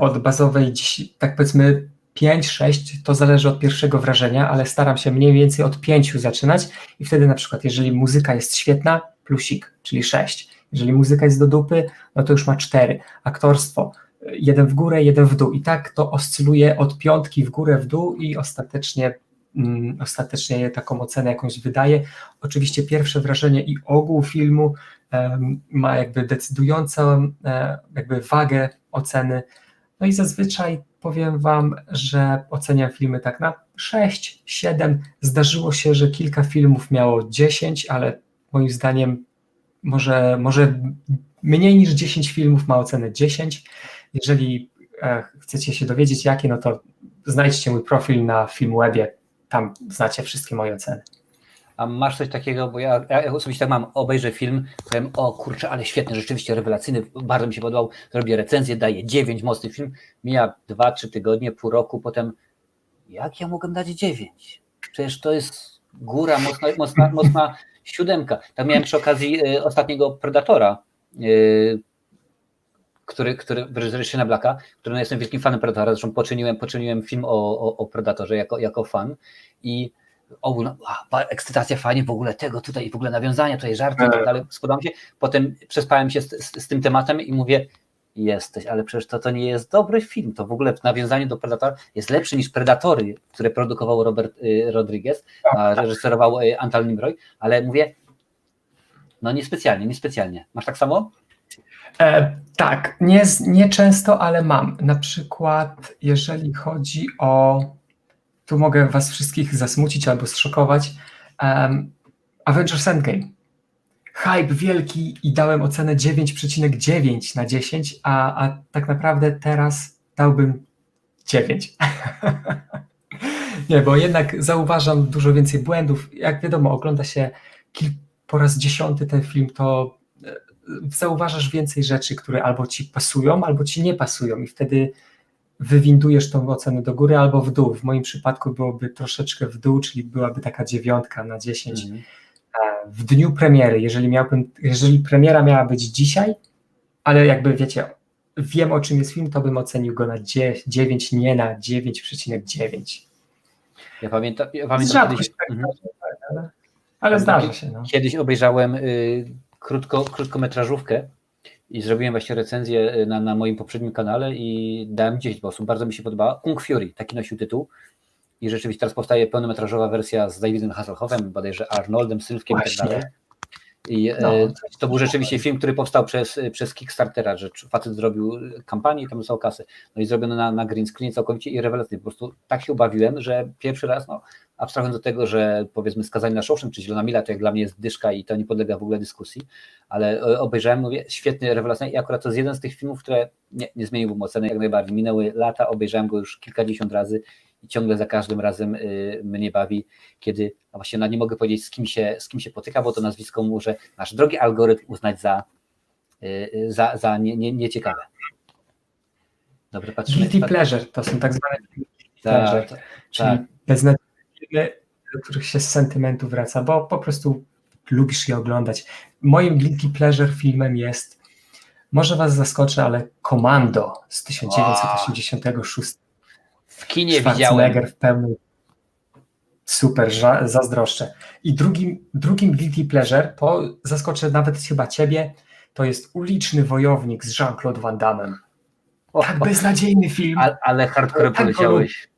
od bazowej, tak powiedzmy 5, 6, to zależy od pierwszego wrażenia, ale staram się mniej więcej od 5 zaczynać i wtedy na przykład, jeżeli muzyka jest świetna, plusik, czyli 6. Jeżeli muzyka jest do dupy, no to już ma 4. Aktorstwo, 1 w górę, 1 w dół i tak to oscyluje od 5 w górę, w dół i ostatecznie taką ocenę jakąś wydaje. Oczywiście pierwsze wrażenie i ogół filmu ma jakby decydującą jakby wagę oceny, no i zazwyczaj powiem Wam, że oceniam filmy tak na 6, 7. Zdarzyło się, że kilka filmów miało 10, ale moim zdaniem może mniej niż 10 filmów ma ocenę 10. Jeżeli chcecie się dowiedzieć jakie, no to znajdźcie mój profil na Filmwebie, tam znacie wszystkie moje oceny. A masz coś takiego, bo ja osobiście tak mam, obejrzę film, powiem, o kurczę, ale świetny, rzeczywiście rewelacyjny, bardzo mi się podobał, zrobię recenzję, daję 9, mocny film, mija 2-3 tygodnie, pół roku, potem jak ja mogę dać 9? Przecież to jest góra, mocna 7. Tak miałem przy okazji ostatniego Predatora, który w reżyserii Shana Blacka, który jestem wielkim fanem Predatora, zresztą poczyniłem film o Predatorze jako fan i ekscytacja, fajnie w ogóle tego tutaj, w ogóle nawiązania, tutaj żarty i tak dalej, spodobał mi się. Potem przespałem się z tym tematem i mówię, ale przecież to nie jest dobry film, to w ogóle w nawiązaniu do Predatora jest lepszy niż Predatory, które produkował Robert Rodriguez, a reżyserował Antal Nimroj, ale mówię, no niespecjalnie. Masz tak samo? Tak, nie często, ale mam. Na przykład jeżeli chodzi o, tu mogę was wszystkich zasmucić albo zszokować, Avengers Endgame. Hype wielki i dałem ocenę 9,9 na 10, a tak naprawdę teraz dałbym 9. Nie, bo jednak zauważam dużo więcej błędów. Jak wiadomo, ogląda się po raz 10 ten film, to zauważasz więcej rzeczy, które albo ci pasują, albo ci nie pasują i wtedy wywindujesz tą ocenę do góry albo w dół. W moim przypadku byłoby troszeczkę w dół, czyli byłaby taka 9 na 10. W dniu premiery, jeżeli premiera miała być dzisiaj, ale jakby wiecie, wiem o czym jest film, to bym ocenił go na 9, nie na 9,9. Ja pamiętam kiedyś, ale zdarza się. No. Kiedyś obejrzałem krótkometrażówkę i zrobiłem właśnie recenzję na moim poprzednim kanale i dałem 10 głosów. Bardzo mi się podobała. Kung Fury, taki nosił tytuł. i rzeczywiście teraz powstaje pełnometrażowa wersja z Davidem Hasselhoffem, bodajże Arnoldem, Sylwkiem i tak Właśnie. dalej. I to był rzeczywiście film, który powstał przez Kickstartera, że facet zrobił kampanię i tam dostał kasę. No i zrobiono na green screen całkowicie i rewelacyjnie. Po prostu tak się ubawiłem, że pierwszy raz, no abstrahując do tego, że powiedzmy Skazani na Shawshank czy Zielona Mila to jak dla mnie jest dyszka i to nie podlega w ogóle dyskusji, ale obejrzałem, mówię, świetny, rewelacyjny i akurat to jest jeden z tych filmów, które nie zmieniłbym oceny jak najbardziej. Minęły lata, obejrzałem go już kilkadziesiąt razy i ciągle za każdym razem mnie bawi, kiedy, a właściwie nie mogę powiedzieć z kim się potyka, bo to nazwisko może nasz drogi algorytm uznać za nieciekawe. Dobrze, patrzymy. Guilty pleasure, to są tak zwane guilty pleasure, czyli beznadziejne filmy, do których się z sentymentu wraca, bo po prostu lubisz je oglądać. Moim guilty pleasure filmem jest, może was zaskoczy, ale Commando z 1986. W kinie Schwarzenegger widziałem. w pełnym. Super, zazdroszczę. I drugim guilty pleasure, to zaskoczę nawet chyba ciebie, to jest Uliczny Wojownik z Jean-Claude Van Damme. Tak beznadziejny film. Ale hardcore poleciałeś.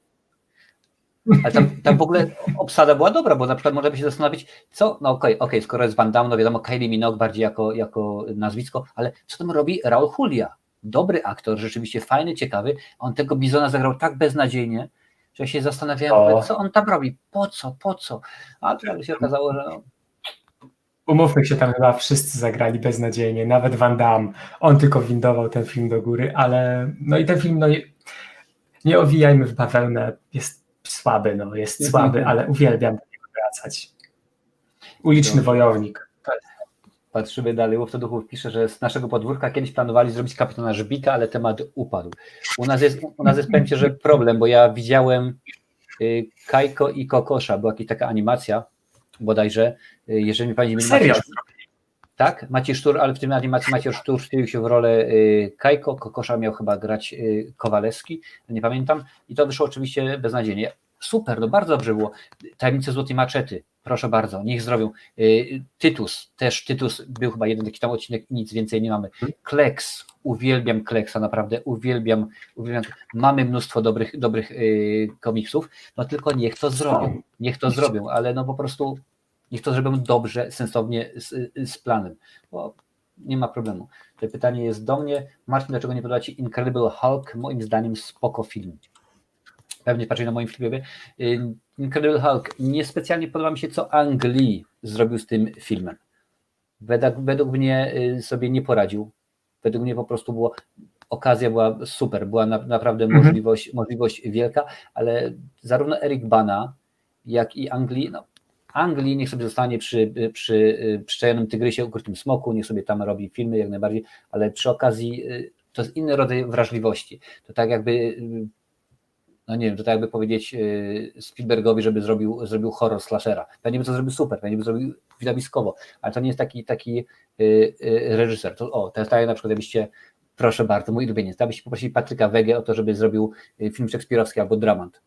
Ale tam w ogóle obsada była dobra, bo na przykład można by się zastanowić, co, no okej, skoro jest Van Damme, no wiadomo, Kylie Minogue bardziej jako nazwisko, ale co tam robi Raul Julia? Dobry aktor, rzeczywiście fajny, ciekawy, on tego Bizona zagrał tak beznadziejnie, że ja się zastanawiałem, co on tam robi, po co, a tu się okazało, że no. Umówmy się, tam chyba wszyscy zagrali beznadziejnie, nawet Van Damme, on tylko windował ten film do góry, ale no i ten film, no nie owijajmy w bawełnę, jest słaby, ale uwielbiam do niego wracać. Uliczny Wojownik. Patrzymy dalej, Łowca Duchów pisze, że z naszego podwórka kiedyś planowali zrobić kapitana Żbika, ale temat upadł. U nas jest powiem ci, że problem, bo ja widziałem Kajko i Kokosza, była jakaś taka animacja, bodajże, jeżeli mi pamięć nie myli. Tak, Maciej Sztur, ale w tym animacji Maciej Sztur wcielił się w rolę Kajko, Kokosza miał chyba grać Kowalewski, nie pamiętam, i to wyszło oczywiście beznadziejnie. Super, no bardzo dobrze było. Tajemnice Złotej Maczety, proszę bardzo, niech zrobią. Tytus był chyba jeden taki tam odcinek i nic więcej nie mamy. Kleks, uwielbiam Kleksa, naprawdę uwielbiam. Mamy mnóstwo dobrych komiksów, no tylko niech to zrobią, ale no po prostu niech to zrobią dobrze, sensownie, z planem, bo nie ma problemu. To pytanie jest do mnie. Marcin, dlaczego nie podoba Ci Incredible Hulk? Moim zdaniem spoko film. Pewnie patrzeć na moim filmie. Incredible Hulk. Niespecjalnie podoba mi się, co Ang Lee zrobił z tym filmem. Według mnie sobie nie poradził. Według mnie po prostu okazja była super, była naprawdę możliwość wielka, ale zarówno Eric Bana, jak i Ang Lee, Ang Lee niech sobie zostanie przy Czajonym Tygrysie, Ukrytym Smoku, niech sobie tam robi filmy jak najbardziej, ale przy okazji to jest inny rodzaj wrażliwości. To tak jakby, no nie wiem, to tak jakby powiedzieć Spielbergowi, żeby zrobił horror slashera. Pewnie by to zrobił super, pewnie by zrobił widowiskowo, ale to nie jest taki reżyser. To jest tak jak na przykład, jakbyście, proszę bardzo, mój ulubieniec, abyście poprosili Patryka Wegę o to, żeby zrobił film szekspirowski albo dramat.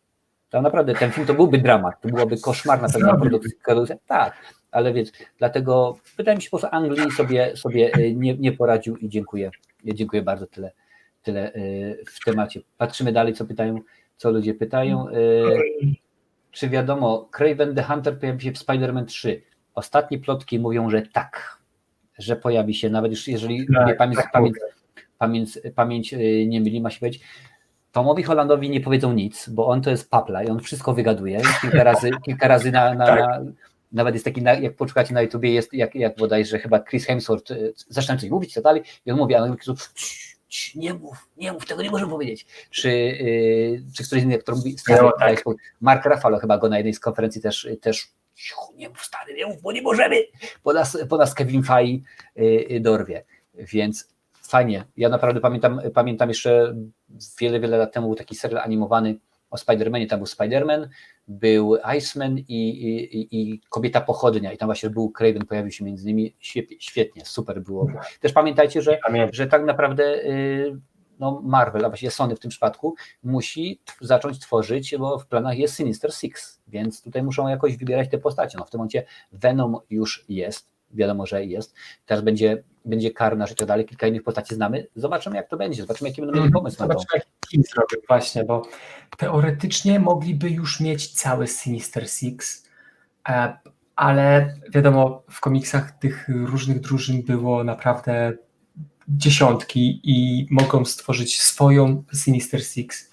To naprawdę ten film to byłby dramat, to byłaby koszmarna pewna produkcja. Tak, ale więc dlatego wydaje mi się, że Anglii sobie nie poradził i dziękuję bardzo, tyle w temacie. Patrzymy dalej, co ludzie pytają. Czy wiadomo, Kraven the Hunter pojawi się w Spider-Man 3? Ostatnie plotki mówią, że tak, że pojawi się, nawet już jeżeli pamięć nie myli, ma się powiedzieć. Tomowi Hollandowi nie powiedzą nic, bo on to jest papla i on wszystko wygaduje. Kilka razy nawet jest taki, jak poszukacie na YouTubie, jest jak bodajże chyba Chris Hemsworth zaczyna coś mówić i tak dalej i on mówi, a nie mów, tego nie możemy powiedzieć. Czy któryś inny aktor mówi, Mark Ruffalo chyba go na jednej z konferencji też nie mów, stary, nie mów, bo nie możemy, bo nas Kevin Feige dorwie, więc fajnie. Ja naprawdę pamiętam jeszcze wiele lat temu był taki serial animowany o Spider-Manie, tam był Spider-Man, był Iceman i Kobieta Pochodnia i tam właśnie był Kraven, pojawił się między nimi, świetnie, super było. Też pamiętajcie, że tak naprawdę Marvel, a właściwie Sony w tym przypadku musi zacząć tworzyć, bo w planach jest Sinister Six, więc tutaj muszą jakoś wybierać te postacie. W tym momencie Venom już jest, wiadomo, że jest, teraz będzie będzie Carnage i tak dalej, kilka innych postaci znamy. Zobaczymy, jak to będzie, zobaczymy, jaki będą mieli pomysł na to. Zobaczymy, jaki film zrobił właśnie, bo teoretycznie mogliby już mieć cały Sinister Six, ale wiadomo, w komiksach tych różnych drużyn było naprawdę dziesiątki i mogą stworzyć swoją Sinister Six.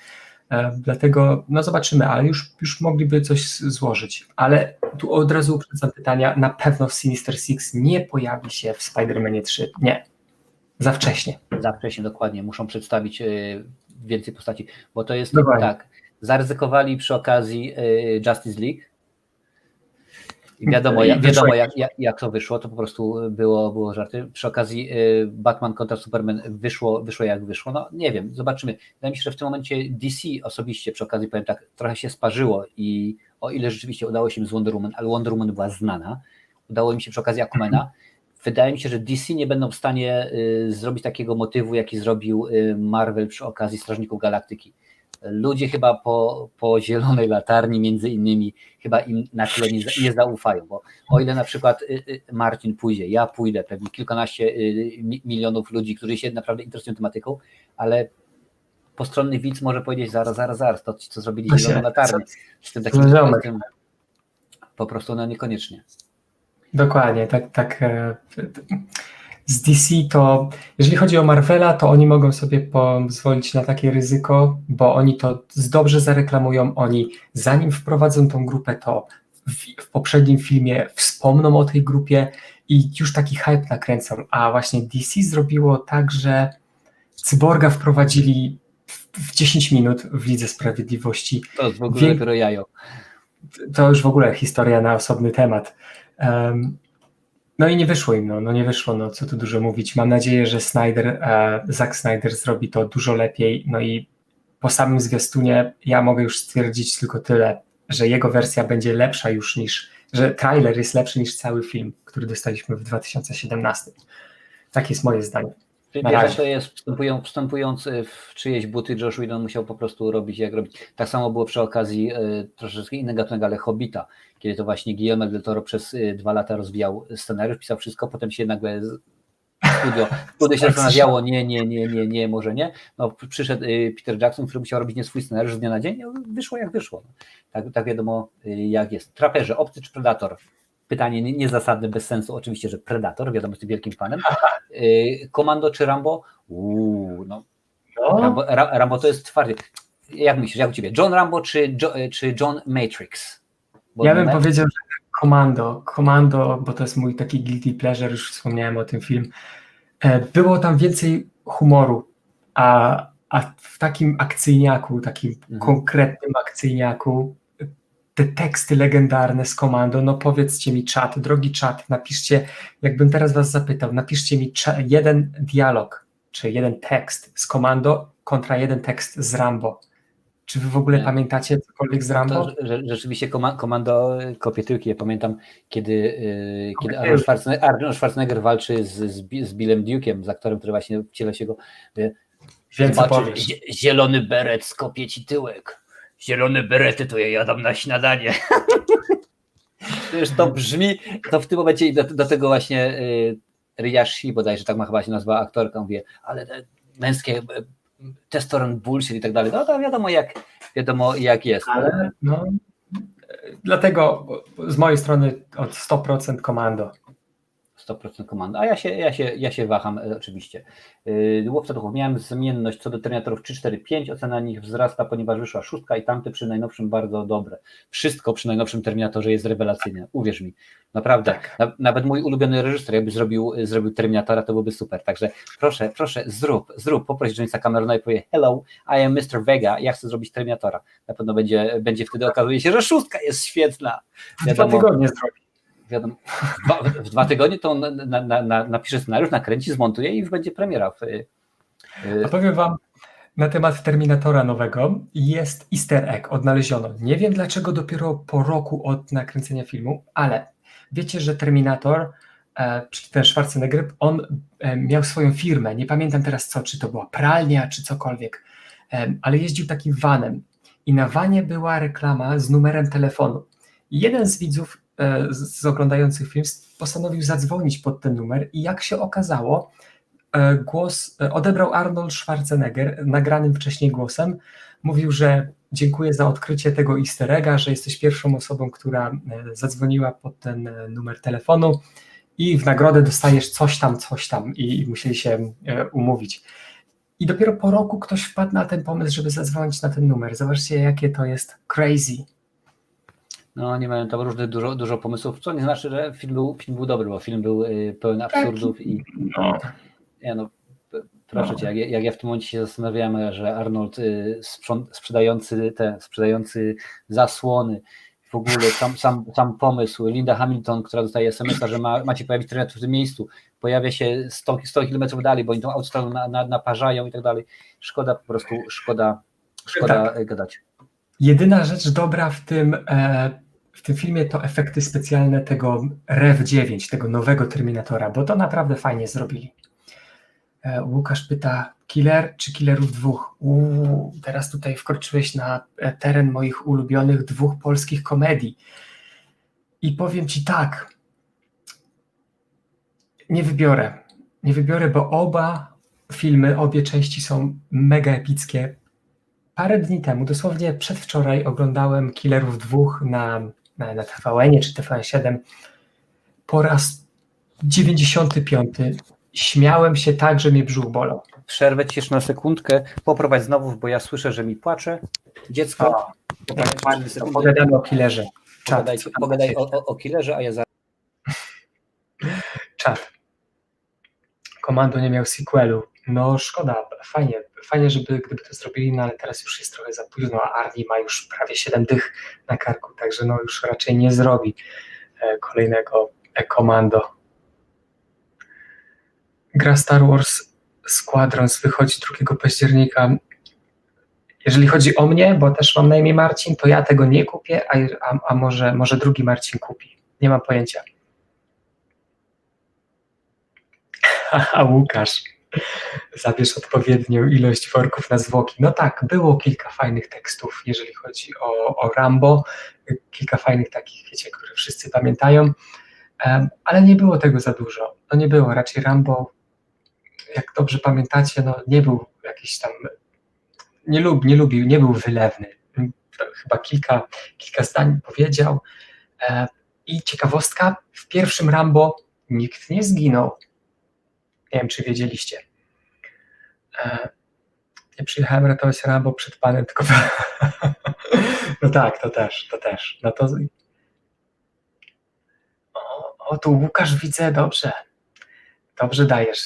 Dlatego no zobaczymy, ale już mogliby coś złożyć. Ale tu od razu uprzedzam pytania, na pewno Sinister Six nie pojawi się w Spider-Manie 3. Nie. Za wcześnie. Za wcześnie, dokładnie. Muszą przedstawić więcej postaci, bo to jest Dokładnie. tak. Zaryzykowali przy okazji Justice League. I wiadomo, jak to wyszło, to po prostu było żarty. Przy okazji Batman kontra Superman wyszło jak wyszło. No nie wiem, zobaczymy. Wydaje mi się, że w tym momencie DC osobiście, przy okazji powiem tak, trochę się sparzyło i o ile rzeczywiście udało się im z Wonder Woman, ale Wonder Woman była znana, udało im się przy okazji Aquamana. Wydaje mi się, że DC nie będą w stanie zrobić takiego motywu, jaki zrobił Marvel przy okazji Strażników Galaktyki. Ludzie chyba po Zielonej Latarni między innymi chyba im na tyle nie zaufają, bo o ile na przykład Marcin pójdzie, ja pójdę, pewnie kilkanaście milionów ludzi, którzy się naprawdę interesują tematyką, ale postronny widz może powiedzieć zaraz, to co zrobili Zieloną Latarnię. Z tym takim po prostu no niekoniecznie. Dokładnie, tak. Z DC to, jeżeli chodzi o Marvela, to oni mogą sobie pozwolić na takie ryzyko, bo oni to dobrze zareklamują, oni zanim wprowadzą tą grupę, to w poprzednim filmie wspomną o tej grupie i już taki hype nakręcą, a właśnie DC zrobiło tak, że Cyborga wprowadzili w 10 minut w Lidze Sprawiedliwości. To jest w ogóle dopiero jajo. To już w ogóle historia na osobny temat. No i nie wyszło im, nie wyszło, co tu dużo mówić. Mam nadzieję, że Zack Snyder zrobi to dużo lepiej, no i po samym zwiastunie ja mogę już stwierdzić tylko tyle, że jego wersja będzie lepsza że trailer jest lepszy niż cały film, który dostaliśmy w 2017. Tak jest moje zdanie. Wiesz, to jest wstępując w czyjeś buty, Joss Whedon musiał po prostu robić jak robić. Tak samo było przy okazji troszeczkę innego gatunek, ale Hobbita, kiedy to właśnie Guillermo del Toro przez 2 lata rozwijał scenariusz, pisał wszystko, potem się nagle studio się zastanawiało, nie, może nie. No, przyszedł Peter Jackson, który musiał robić nie swój scenariusz z dnia na dzień, wyszło jak wyszło. Tak wiadomo jak jest. Traperze, obcy czy predator? Pytanie niezasadne, bez sensu, oczywiście, że Predator, wiadomo, jestem wielkim fanem. Komando czy Rambo? Rambo to jest twardy. Jak myślisz, jak u ciebie? John Rambo czy John Matrix? Ja bym powiedział, że Komando, bo to jest mój taki guilty pleasure, już wspomniałem o tym film. Było tam więcej humoru, a w takim akcyjniaku, takim konkretnym akcyjniaku, te teksty legendarne z Komando, no powiedzcie mi drogi czat, napiszcie, jakbym teraz was zapytał, napiszcie mi jeden dialog, czy jeden tekst z Komando kontra jeden tekst z Rambo. Czy wy w ogóle pamiętacie cokolwiek z Rambo? To, rzeczywiście Komando kopie tyłki. Ja pamiętam, kiedy Arnold Schwarzenegger walczy z Billem Duke'em, z aktorem, który właśnie wciela się go. Zielony beret skopie ci tyłek. Zielone berety to ja jadam na śniadanie. To brzmi, to w tym momencie do tego właśnie Rhea Shih, bodajże tak ma chyba się nazwała aktorka, mówię, ale męskie testosteron bullshit i tak dalej. No to wiadomo jak jest. Ale dlatego z mojej strony od 100% Komando. 100% Komando. A ja się waham oczywiście. Łowca duchów. Miałem zmienność co do Terminatorów 3, 4, 5. Ocena nich wzrasta, ponieważ wyszła 6 i tamte przy najnowszym bardzo dobre. Wszystko przy najnowszym Terminatorze jest rewelacyjne. Uwierz mi. Naprawdę. Tak. Nawet mój ulubiony reżyser, jakby zrobił Terminatora, to byłby super. Także proszę, zrób. Poproś Jamesa Camerona i powie: hello, I am Mr. Vega. Ja chcę zrobić Terminatora. Na pewno będzie wtedy okazuje się, że 6 jest świetna. Wiadomo, 2 tygodnie zrobi. Wiadomo, w 2 tygodnie to on napisze scenariusz, nakręci, zmontuje i już będzie premiera. A powiem wam, na temat Terminatora nowego jest easter egg, odnaleziono. Nie wiem dlaczego dopiero po roku od nakręcenia filmu, ale wiecie, że Terminator, ten Schwarzenegger, on miał swoją firmę, nie pamiętam teraz czy to była pralnia, czy cokolwiek, ale jeździł takim vanem i na vanie była reklama z numerem telefonu. I jeden z widzów z oglądających film postanowił zadzwonić pod ten numer i jak się okazało, głos odebrał Arnold Schwarzenegger nagranym wcześniej głosem. Mówił, że dziękuję za odkrycie tego easter egga, że jesteś pierwszą osobą, która zadzwoniła pod ten numer telefonu i w nagrodę dostajesz coś tam i musieli się umówić. I dopiero po roku ktoś wpadł na ten pomysł, żeby zadzwonić na ten numer. Zobaczcie, jakie to jest crazy. No, oni mają tam różnych dużo pomysłów, co nie znaczy, że film był dobry, bo film był pełen absurdów i proszę cię, jak ja w tym momencie się zastanawiałem, że Arnold sprzedający zasłony, w ogóle sam pomysł, Linda Hamilton, która dostaje SMS-a, że macie pojawić trener w tym miejscu, pojawia się 100 km dalej, bo oni tą autostradą naparzają i tak dalej. Szkoda po prostu, szkoda gadać. Jedyna rzecz dobra w tym filmie to efekty specjalne tego REV9, tego nowego Terminatora, bo to naprawdę fajnie zrobili. Łukasz pyta, Killer czy Killerów 2? Teraz tutaj wkroczyłeś na teren moich ulubionych 2 polskich komedii. I powiem ci tak, nie wybiorę, bo obie części są mega epickie. Parę dni temu, dosłownie przedwczoraj, oglądałem Killerów 2 na TVN-ie czy TVN7 po raz 95. Śmiałem się tak, że mnie brzuch bolał. Przerwę ci jeszcze na sekundkę, poprowadź znowu, bo ja słyszę, że mi płacze dziecko. Pogadamy o Killerze. Pogadaj o Killerze, a ja zaraz... Czad. Komando nie miał sequelu. No szkoda, fajnie, gdyby to zrobili, no ale teraz już jest trochę za późno, a Arnie ma już prawie 7 dych na karku, także no już raczej nie zrobi kolejnego Komando. Gra Star Wars Squadrons wychodzi 2 października. Jeżeli chodzi o mnie, bo też mam na imię Marcin, to ja tego nie kupię, a może drugi Marcin kupi. Nie mam pojęcia. A Łukasz, zabierz odpowiednią ilość worków na zwłoki. No tak, było kilka fajnych tekstów, jeżeli chodzi o Rambo, kilka fajnych takich, wiecie, które wszyscy pamiętają, ale nie było tego za dużo. No nie było, raczej Rambo, jak dobrze pamiętacie, no nie był jakiś tam, nie był wylewny. Chyba kilka zdań powiedział. I ciekawostka, w pierwszym Rambo nikt nie zginął. Nie wiem, czy wiedzieliście. Nie przyjechałem ratować Rambo przed panem, tylko... No tak, to też. No to... O, tu Łukasz widzę, dobrze dajesz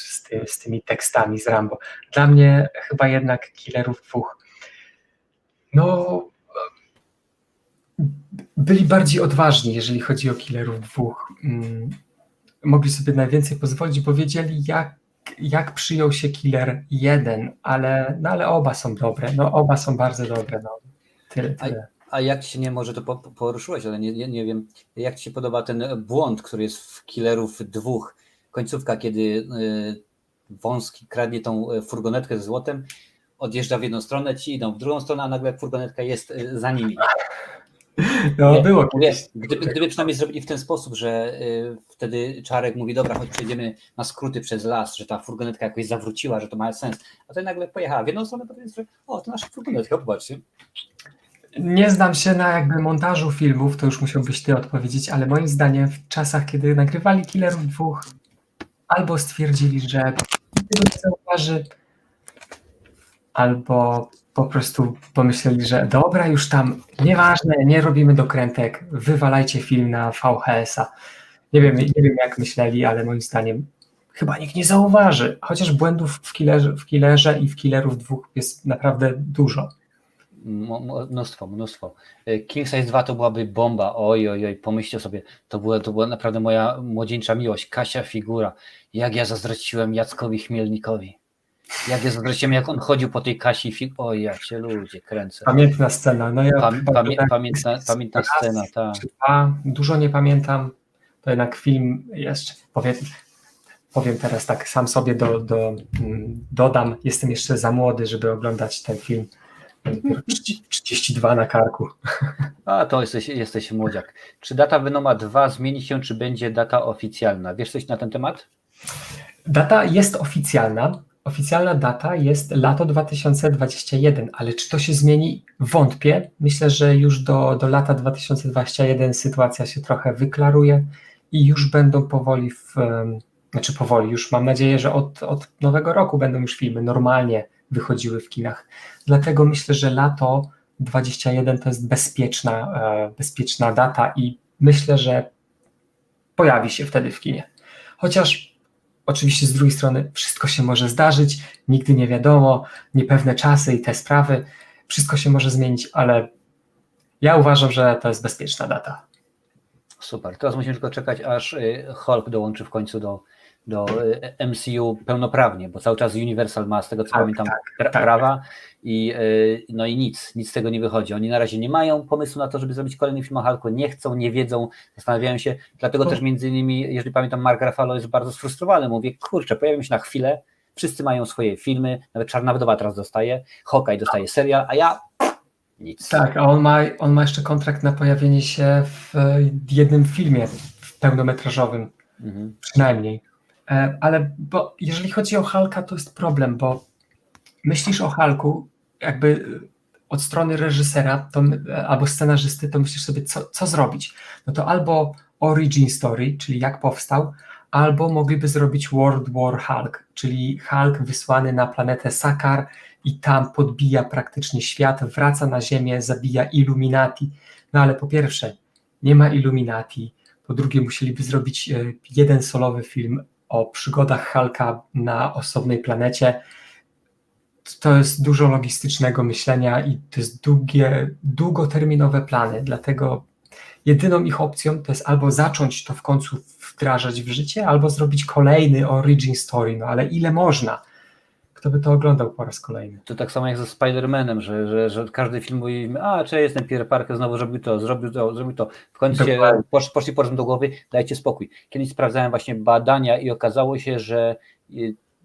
z tymi tekstami z Rambo. Dla mnie chyba jednak Killerów 2. No, byli bardziej odważni, jeżeli chodzi o Killerów 2. Mogli sobie najwięcej pozwolić, bo wiedzieli, jak przyjął się Killer 1, ale oba są dobre, no oba są bardzo dobre, no tyle. A jak ci się, nie może to poruszyłeś, ale nie wiem, jak ci się podoba ten błąd, który jest w Killerów 2, końcówka, kiedy Wąski kradnie tą furgonetkę ze złotem, odjeżdża w jedną stronę, ci idą w drugą stronę, a nagle furgonetka jest za nimi. No, było. Gdyby przynajmniej zrobili w ten sposób, że wtedy Czarek mówi, dobra, chodź przejdziemy na skróty przez las, że ta furgonetka jakoś zawróciła, że to ma sens, a to nagle pojechała w jedną stronę, potem jest, że to nasza furgonetka, popatrzcie. Nie znam się na jakby montażu filmów, to już musiałbyś ty odpowiedzieć, ale moim zdaniem w czasach, kiedy nagrywali Killerów 2, albo stwierdzili, że nikt tego nie zauważy, albo po prostu pomyśleli, że dobra, już tam, nieważne, nie robimy dokrętek, wywalajcie film na VHS-a. Nie wiem jak myśleli, ale moim zdaniem chyba nikt nie zauważy, chociaż błędów w Killerze i w Killerów 2 jest naprawdę dużo. Mnóstwo. King Size 2 to byłaby bomba, oj, pomyślcie sobie, to była naprawdę moja młodzieńcza miłość, Kasia Figura, jak ja zazdrościłem Jackowi Chmielnikowi. Jak ja zazdrościłem, jak on chodził po tej Kasi, oj, jak się ludzie kręcę. Pamiętna scena. No ja pamiętna scena, tak. Dużo nie pamiętam, to jednak film jeszcze, powiem teraz tak, sam sobie dodam, jestem jeszcze za młody, żeby oglądać ten film Dopiero 32 na karku. A to jesteś młodziak. Czy data Venoma 2 zmieni się, czy będzie data oficjalna? Wiesz coś na ten temat? Data jest oficjalna. Oficjalna data jest lato 2021, ale czy to się zmieni? Wątpię. Myślę, że już do lata 2021 sytuacja się trochę wyklaruje i już będą powoli, znaczy powoli, już mam nadzieję, że od nowego roku będą już filmy normalnie wychodziły w kinach. Dlatego myślę, że lato 2021 to jest bezpieczna data i myślę, że pojawi się wtedy w kinie. Chociaż oczywiście z drugiej strony wszystko się może zdarzyć, nigdy nie wiadomo, niepewne czasy i te sprawy, wszystko się może zmienić, ale ja uważam, że to jest bezpieczna data. Super. Teraz musimy tylko czekać, aż Hulk dołączy w końcu do MCU pełnoprawnie, bo cały czas Universal ma, z tego co pamiętam, prawa i no i nic z tego nie wychodzi. Oni na razie nie mają pomysłu na to, żeby zrobić kolejny film o Hulku, nie chcą, nie wiedzą, zastanawiają się, dlatego też między innymi, jeżeli pamiętam, Mark Ruffalo jest bardzo sfrustrowany, mówi, kurczę, pojawią się na chwilę, wszyscy mają swoje filmy, nawet Czarna Wdowa teraz dostaje, Hawkeye dostaje serial, a ja nic. Tak, a on ma jeszcze kontrakt na pojawienie się w jednym filmie pełnometrażowym, przynajmniej. Ale bo jeżeli chodzi o Hulka, to jest problem, bo myślisz o Hulku jakby od strony reżysera albo scenarzysty, to myślisz sobie, co zrobić. No to albo origin story, czyli jak powstał, albo mogliby zrobić World War Hulk, czyli Hulk wysłany na planetę Sakaar i tam podbija praktycznie świat, wraca na Ziemię, zabija Illuminati. No ale po pierwsze, nie ma Illuminati, po drugie musieliby zrobić jeden solowy film o przygodach Hulka na osobnej planecie. To jest dużo logistycznego myślenia i to jest długoterminowe plany, dlatego jedyną ich opcją to jest albo zacząć to w końcu wdrażać w życie, albo zrobić kolejny origin story, no ale ile można? Kto by to oglądał po raz kolejny? To tak samo jak ze Spider-Manem, że każdy film mówi, cześć, jestem Peter Parker, znowu zrobił to. W końcu się poszli po do głowy, dajcie spokój. Kiedyś sprawdzałem właśnie badania i okazało się, że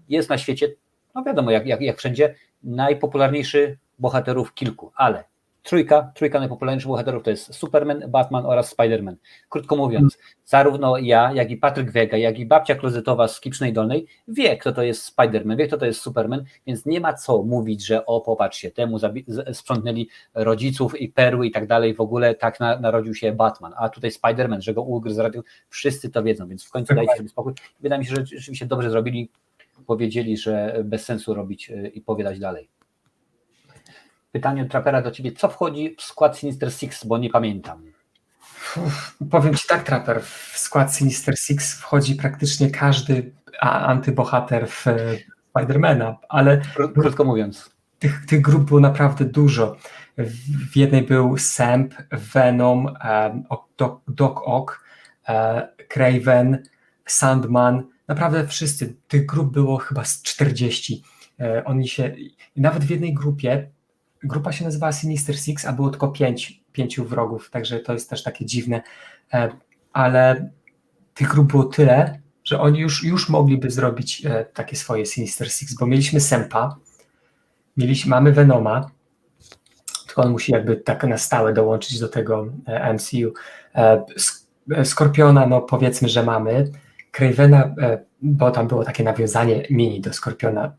jest na świecie, no wiadomo, jak wszędzie, najpopularniejszy bohaterów kilku, ale trójka najpopularniejszych bohaterów to jest Superman, Batman oraz Spider-Man. Krótko mówiąc, zarówno ja, jak i Patryk Wega, jak i babcia klozetowa z Kipcznej Dolnej wie, kto to jest Spider-Man, wie, kto to jest Superman, więc nie ma co mówić, że popatrzcie, temu sprzątnęli rodziców i perły i tak dalej, w ogóle tak narodził się Batman, a tutaj Spider-Man, że go ugryzł, wszyscy to wiedzą, więc w końcu dajcie sobie spokój. Wydaje mi się, że rzeczywiście dobrze zrobili, powiedzieli, że bez sensu robić i powiadać dalej. Pytanie od Trapera do Ciebie, co wchodzi w skład Sinister Six, bo nie pamiętam. Powiem Ci tak, Trapper, w skład Sinister Six wchodzi praktycznie każdy antybohater w Spidermana, ale krótko mówiąc. Tych grup było naprawdę dużo. W jednej był Samp, Venom, Doc Ock, Kraven, Sandman, naprawdę wszyscy. Tych grup było chyba z 40. Nawet w jednej grupie, grupa się nazywała Sinister Six, a było tylko 5 wrogów, także to jest też takie dziwne, ale tych grup było tyle, że oni już mogliby zrobić takie swoje Sinister Six, bo mieliśmy Sempa, mamy Venoma, tylko on musi jakby tak na stałe dołączyć do tego MCU. Skorpiona, no powiedzmy, że mamy. Cravena, bo tam było takie nawiązanie mini do Skorpiona,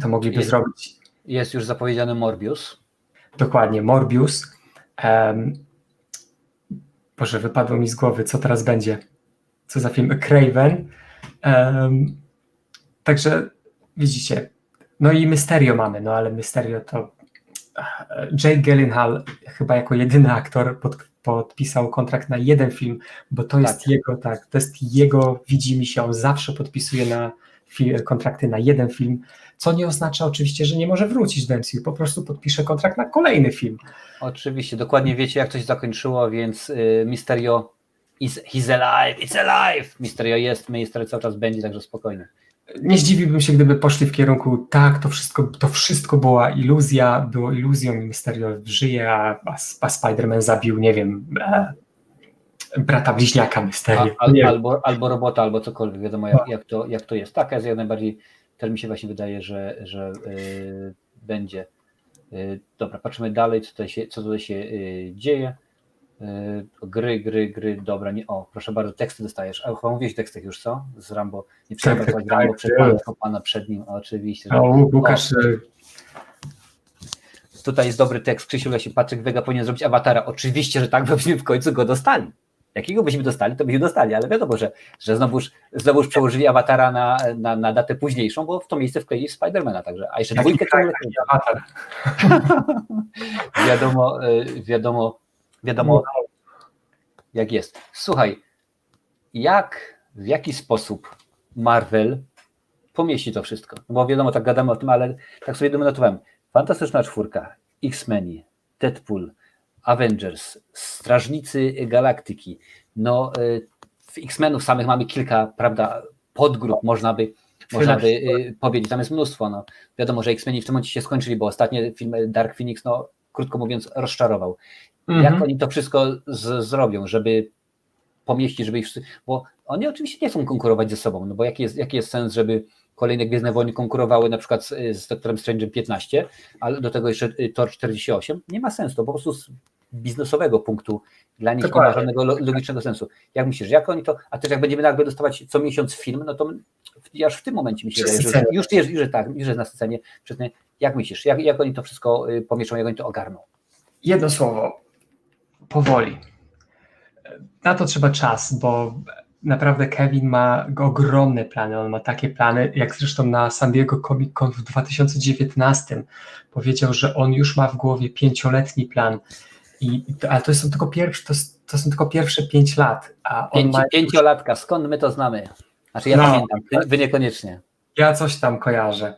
to mogliby zrobić. Jest już zapowiedziany Morbius. Dokładnie, Morbius. Boże, wypadło mi z głowy, co teraz będzie? Co za film? Craven. Także widzicie, no i Mysterio mamy, no ale Mysterio to Jake Gyllenhaal chyba jako jedyny aktor podpisał kontrakt na jeden film, bo to jest jego, widzi mi się, on zawsze podpisuje na kontrakty na jeden film, co nie oznacza oczywiście, że nie może wrócić do MCU, po prostu podpisze kontrakt na kolejny film. Oczywiście, dokładnie wiecie, jak to się zakończyło, więc Mysterio he's alive, it's alive! Mysterio jest, Mysterio cały czas będzie, także spokojnie. Nie zdziwiłbym się, gdyby poszli w kierunku, tak, to wszystko była iluzja, było iluzją i Mysterio żyje, a Spider-Man zabił, nie wiem, brata bliźniaka Mysterio. Albo robota, albo cokolwiek, wiadomo jak to jest. Tak, jest jak najbardziej, też mi się właśnie wydaje, że będzie. Dobra, patrzymy dalej, co tutaj się dzieje. Gry, dobra, nie, o, proszę bardzo, teksty dostajesz. A chyba mówiłeś o tekstach już, co? Z Rambo. Nie trzeba pracować Rambo przed panem, pana przed nim, oczywiście. O, Łukasz. Tutaj jest dobry tekst, Krzysiu Lesi, Patryk Wega powinien zrobić awatara. Oczywiście, że tak, bo byśmy w końcu go dostali. Jakiego byśmy dostali, to byśmy dostali, ale wiadomo, że znowuż przełożyli awatara na datę późniejszą, bo w to miejsce wkleili Spidermana, także, a jeszcze dwójkę ciągle. Wiadomo, jak jest. Słuchaj, w jaki sposób Marvel pomieści to wszystko? No bo wiadomo, tak gadamy o tym, ale tak sobie donotowałem. Fantastyczna Czwórka, X-Meni, Deadpool, Avengers, Strażnicy Galaktyki. No, w X-Menów samych mamy kilka, prawda, podgrup, można by powiedzieć, tam jest mnóstwo. No. Wiadomo, że X-Meni w tym momencie się skończyli, bo ostatnie filmy Dark Phoenix, no krótko mówiąc, rozczarował. Jak oni to wszystko zrobią, żeby pomieścić, żeby ich wszyscy, bo oni oczywiście nie chcą konkurować ze sobą, no bo jaki jest sens, żeby kolejne Gwiezdne Wojny konkurowały na przykład z Doktorem Strange'em 15, ale do tego jeszcze Thor 48, nie ma sensu, to po prostu z biznesowego punktu dla nich nie ma żadnego logicznego sensu. Jak myślisz, jak oni to, a też jak będziemy nagle dostawać co miesiąc film, no to aż w tym momencie mi się wydaje, że już jest na scenie, jak myślisz, jak oni to wszystko pomieszczą, jak oni to ogarną? Jedno słowo, powoli. Na to trzeba czas, bo naprawdę Kevin ma ogromne plany, on ma takie plany, jak zresztą na San Diego Comic Con w 2019 powiedział, że on już ma w głowie 5-letni plan, ale to są tylko pierwsze 5 lat. A on ma... Pięciolatka, skąd my to znamy? Znaczy ja pamiętam, wy niekoniecznie. Ja coś tam kojarzę.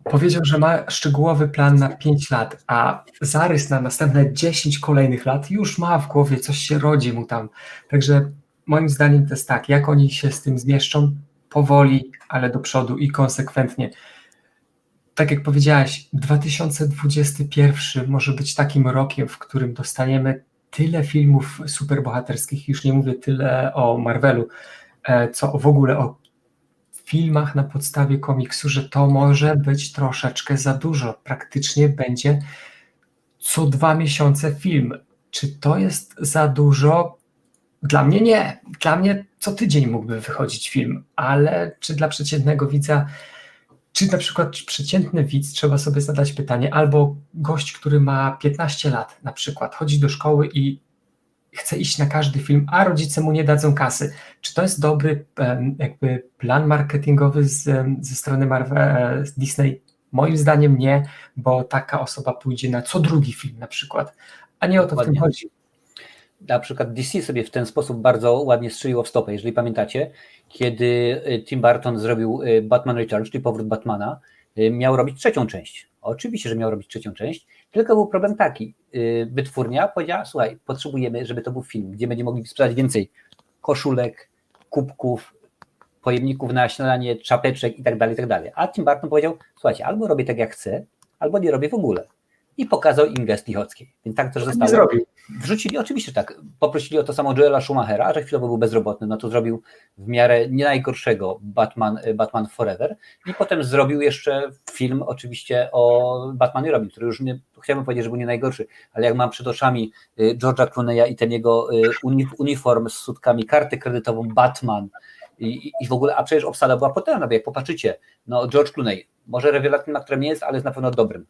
Powiedział, że ma szczegółowy plan na 5 lat, a zarys na następne 10 kolejnych lat już ma w głowie, coś się rodzi mu tam. Także moim zdaniem to jest tak, jak oni się z tym zmieszczą, powoli, ale do przodu i konsekwentnie. Tak jak powiedziałaś, 2021 może być takim rokiem, w którym dostaniemy tyle filmów superbohaterskich, już nie mówię tyle o Marvelu, co w ogóle o filmach na podstawie komiksu, że to może być troszeczkę za dużo. Praktycznie będzie co 2 miesiące film. Czy to jest za dużo? Dla mnie nie. Dla mnie co tydzień mógłby wychodzić film, ale czy dla przeciętnego widza, czy na przykład przeciętny widz, trzeba sobie zadać pytanie, albo gość, który ma 15 lat na przykład, chodzi do szkoły i chce iść na każdy film, a rodzice mu nie dadzą kasy. Czy to jest dobry jakby plan marketingowy ze strony Marvel, Disney? Moim zdaniem nie, bo taka osoba pójdzie na co drugi film na przykład, a nie o to w tym chodzi. Na przykład DC sobie w ten sposób bardzo ładnie strzeliło w stopę, jeżeli pamiętacie, kiedy Tim Burton zrobił Batman Returns, czyli powrót Batmana, miał robić 3. część. Oczywiście, że miał robić 3. część, tylko był problem taki, wytwórnia powiedziała, słuchaj, potrzebujemy, żeby to był film, gdzie będziemy mogli sprzedać więcej koszulek, kubków, pojemników na śniadanie, czapeczek i tak dalej, a Tim Burton powiedział, słuchajcie, albo robię tak jak chcę, albo nie robię w ogóle. I pokazał im gest Lichockiej. Więc tak też zostało. Nie zrobił. Wrzucili, oczywiście tak, poprosili o to samo Joela Schumachera, że chwilowo był bezrobotny, no to zrobił w miarę nie najgorszego Batman Forever i potem zrobił jeszcze film oczywiście o Batmanie Robin, który już nie, chciałbym powiedzieć, że był nie najgorszy, ale jak mam przed oczami George'a Clooney'a i ten jego uniform z sutkami, kartę kredytową Batman i w ogóle, a przecież obsada była potężna, bo jak popatrzycie, no George Clooney, może rewelacyjnym aktorem nie jest, ale jest na pewno dobrym.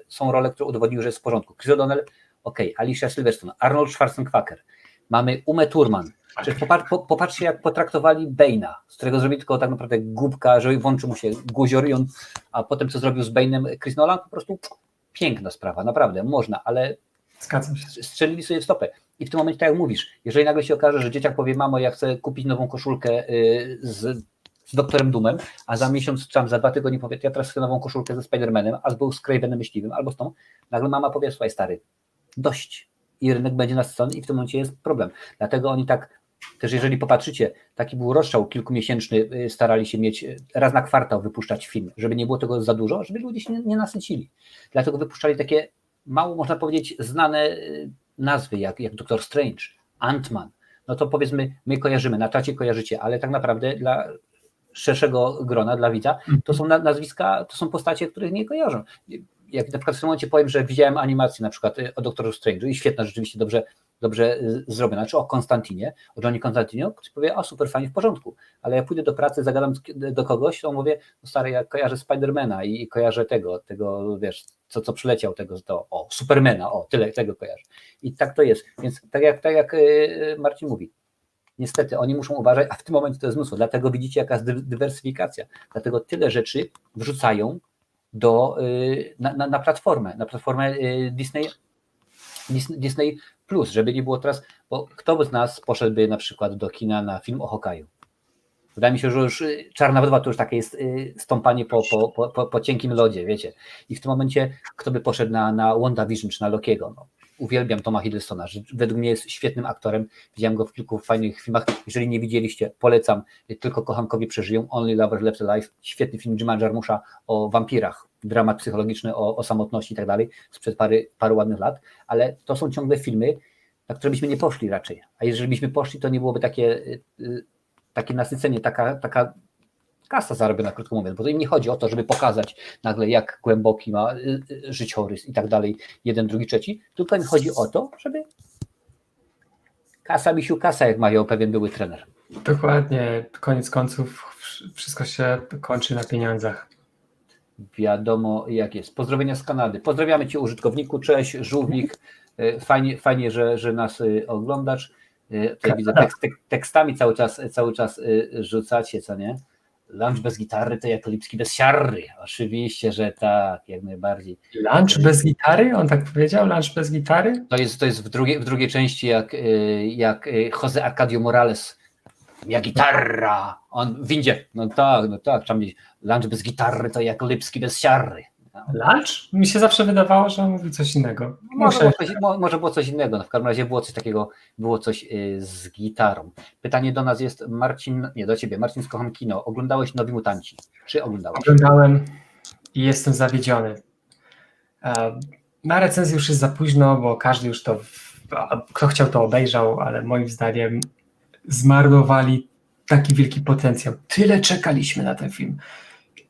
Są role, które udowodniły, że jest w porządku. Chris O'Donnell, Alicia Silverstone, Arnold Schwarzenegger, mamy Umę Thurman. Popatrzcie, jak potraktowali Bane'a, z którego zrobili tylko tak naprawdę głupka, że włączył mu się guzior i on, a potem co zrobił z Bane'em Chris Nolan, po prostu piękna sprawa, naprawdę, można, ale zgadzam się. Strzelili sobie w stopę. I w tym momencie, tak jak mówisz, jeżeli nagle się okaże, że dzieciak powie, mamo, ja chcę kupić nową koszulkę z Doktorem Doomem, a za miesiąc, czy tam za 2 tygodnie powie, ja teraz chcę nową koszulkę ze Spider-Manem, albo z Kravenem Myśliwym, albo z tą, nagle mama powie, słuchaj stary, dość. I rynek będzie nasycony i w tym momencie jest problem. Dlatego oni tak, też jeżeli popatrzycie, taki był rozstrzał kilkumiesięczny, starali się mieć raz na kwartał wypuszczać film, żeby nie było tego za dużo, żeby ludzie się nie nasycili. Dlatego wypuszczali takie mało, można powiedzieć, znane nazwy, jak Doctor Strange, Ant-Man. No to powiedzmy, my kojarzymy, na czacie kojarzycie, ale tak naprawdę dla szerszego grona dla widza, to są nazwiska, to są postacie, których nie kojarzą. Jak na przykład w tym momencie powiem, że widziałem animację na przykład o Doktorze Strange'u i świetna, rzeczywiście dobrze zrobiona, czy o Konstantinie, o Johnie Konstantinie, ktoś powie, a super, fajnie, w porządku, ale ja pójdę do pracy, zagadam do kogoś, to mówię, no stary, ja kojarzę Spidermana i kojarzę tego wiesz, co przyleciał, Supermana, tyle tego kojarzę. I tak to jest, więc tak jak Marcin mówi, niestety oni muszą uważać, a w tym momencie to jest mnóstwo, dlatego widzicie jaka jest dywersyfikacja, dlatego tyle rzeczy wrzucają na platformę Disney Plus, żeby nie było teraz, bo kto z nas poszedłby na przykład do kina na film o Hokaju? Wydaje mi się, że już Czarna Wdowa to już takie jest stąpanie po cienkim lodzie, wiecie. I w tym momencie kto by poszedł na WandaVision czy na Lokiego? No, uwielbiam Toma Hiddlestona, że według mnie jest świetnym aktorem. Widziałem go w kilku fajnych filmach. Jeżeli nie widzieliście, polecam. Tylko kochankowie przeżyją. Only Lovers Left Alive. Świetny film Jima Jarmusza o wampirach. Dramat psychologiczny o samotności i tak dalej. Sprzed paru ładnych lat. Ale to są ciągle filmy, na które byśmy nie poszli raczej. A jeżeli byśmy poszli, to nie byłoby takie nasycenie, taka kasa zarobiona, krótko mówiąc, bo to im nie chodzi o to, żeby pokazać nagle, jak głęboki ma życiorys i tak dalej, jeden, drugi, trzeci, tylko im chodzi o to, żeby kasa, misiu, kasa, jak mają pewien były trener. Dokładnie, koniec końców wszystko się kończy na pieniądzach. Wiadomo jak jest. Pozdrowienia z Kanady. Pozdrawiamy Cię, użytkowniku, cześć, żółwik, fajnie, że nas oglądasz. Tutaj widzę, tekstami cały czas rzucacie, co nie? Lunch bez gitary to jak Lipski bez siarry. Oczywiście, że tak, jak najbardziej. Lunch bez gitary? On tak powiedział? Lunch bez gitary? To jest w drugiej części, jak Jose Arcadio Morales. Ja gitarra. On w windzie. No tak, trzeba mieć lunch bez gitary to jak Lipski bez siarry. Lunch? Mi się zawsze wydawało, że on mówi coś innego. Może było coś innego, no w każdym razie było coś takiego, było coś z gitarą. Pytanie do nas jest, Marcin, nie do Ciebie, Marcin z Kocham Kino. Oglądałeś Nowi Mutanci? Czy oglądałeś? Oglądałem i jestem zawiedziony. Na recenzję już jest za późno, bo każdy już kto chciał to obejrzał, ale moim zdaniem zmarnowali taki wielki potencjał. Tyle czekaliśmy na ten film.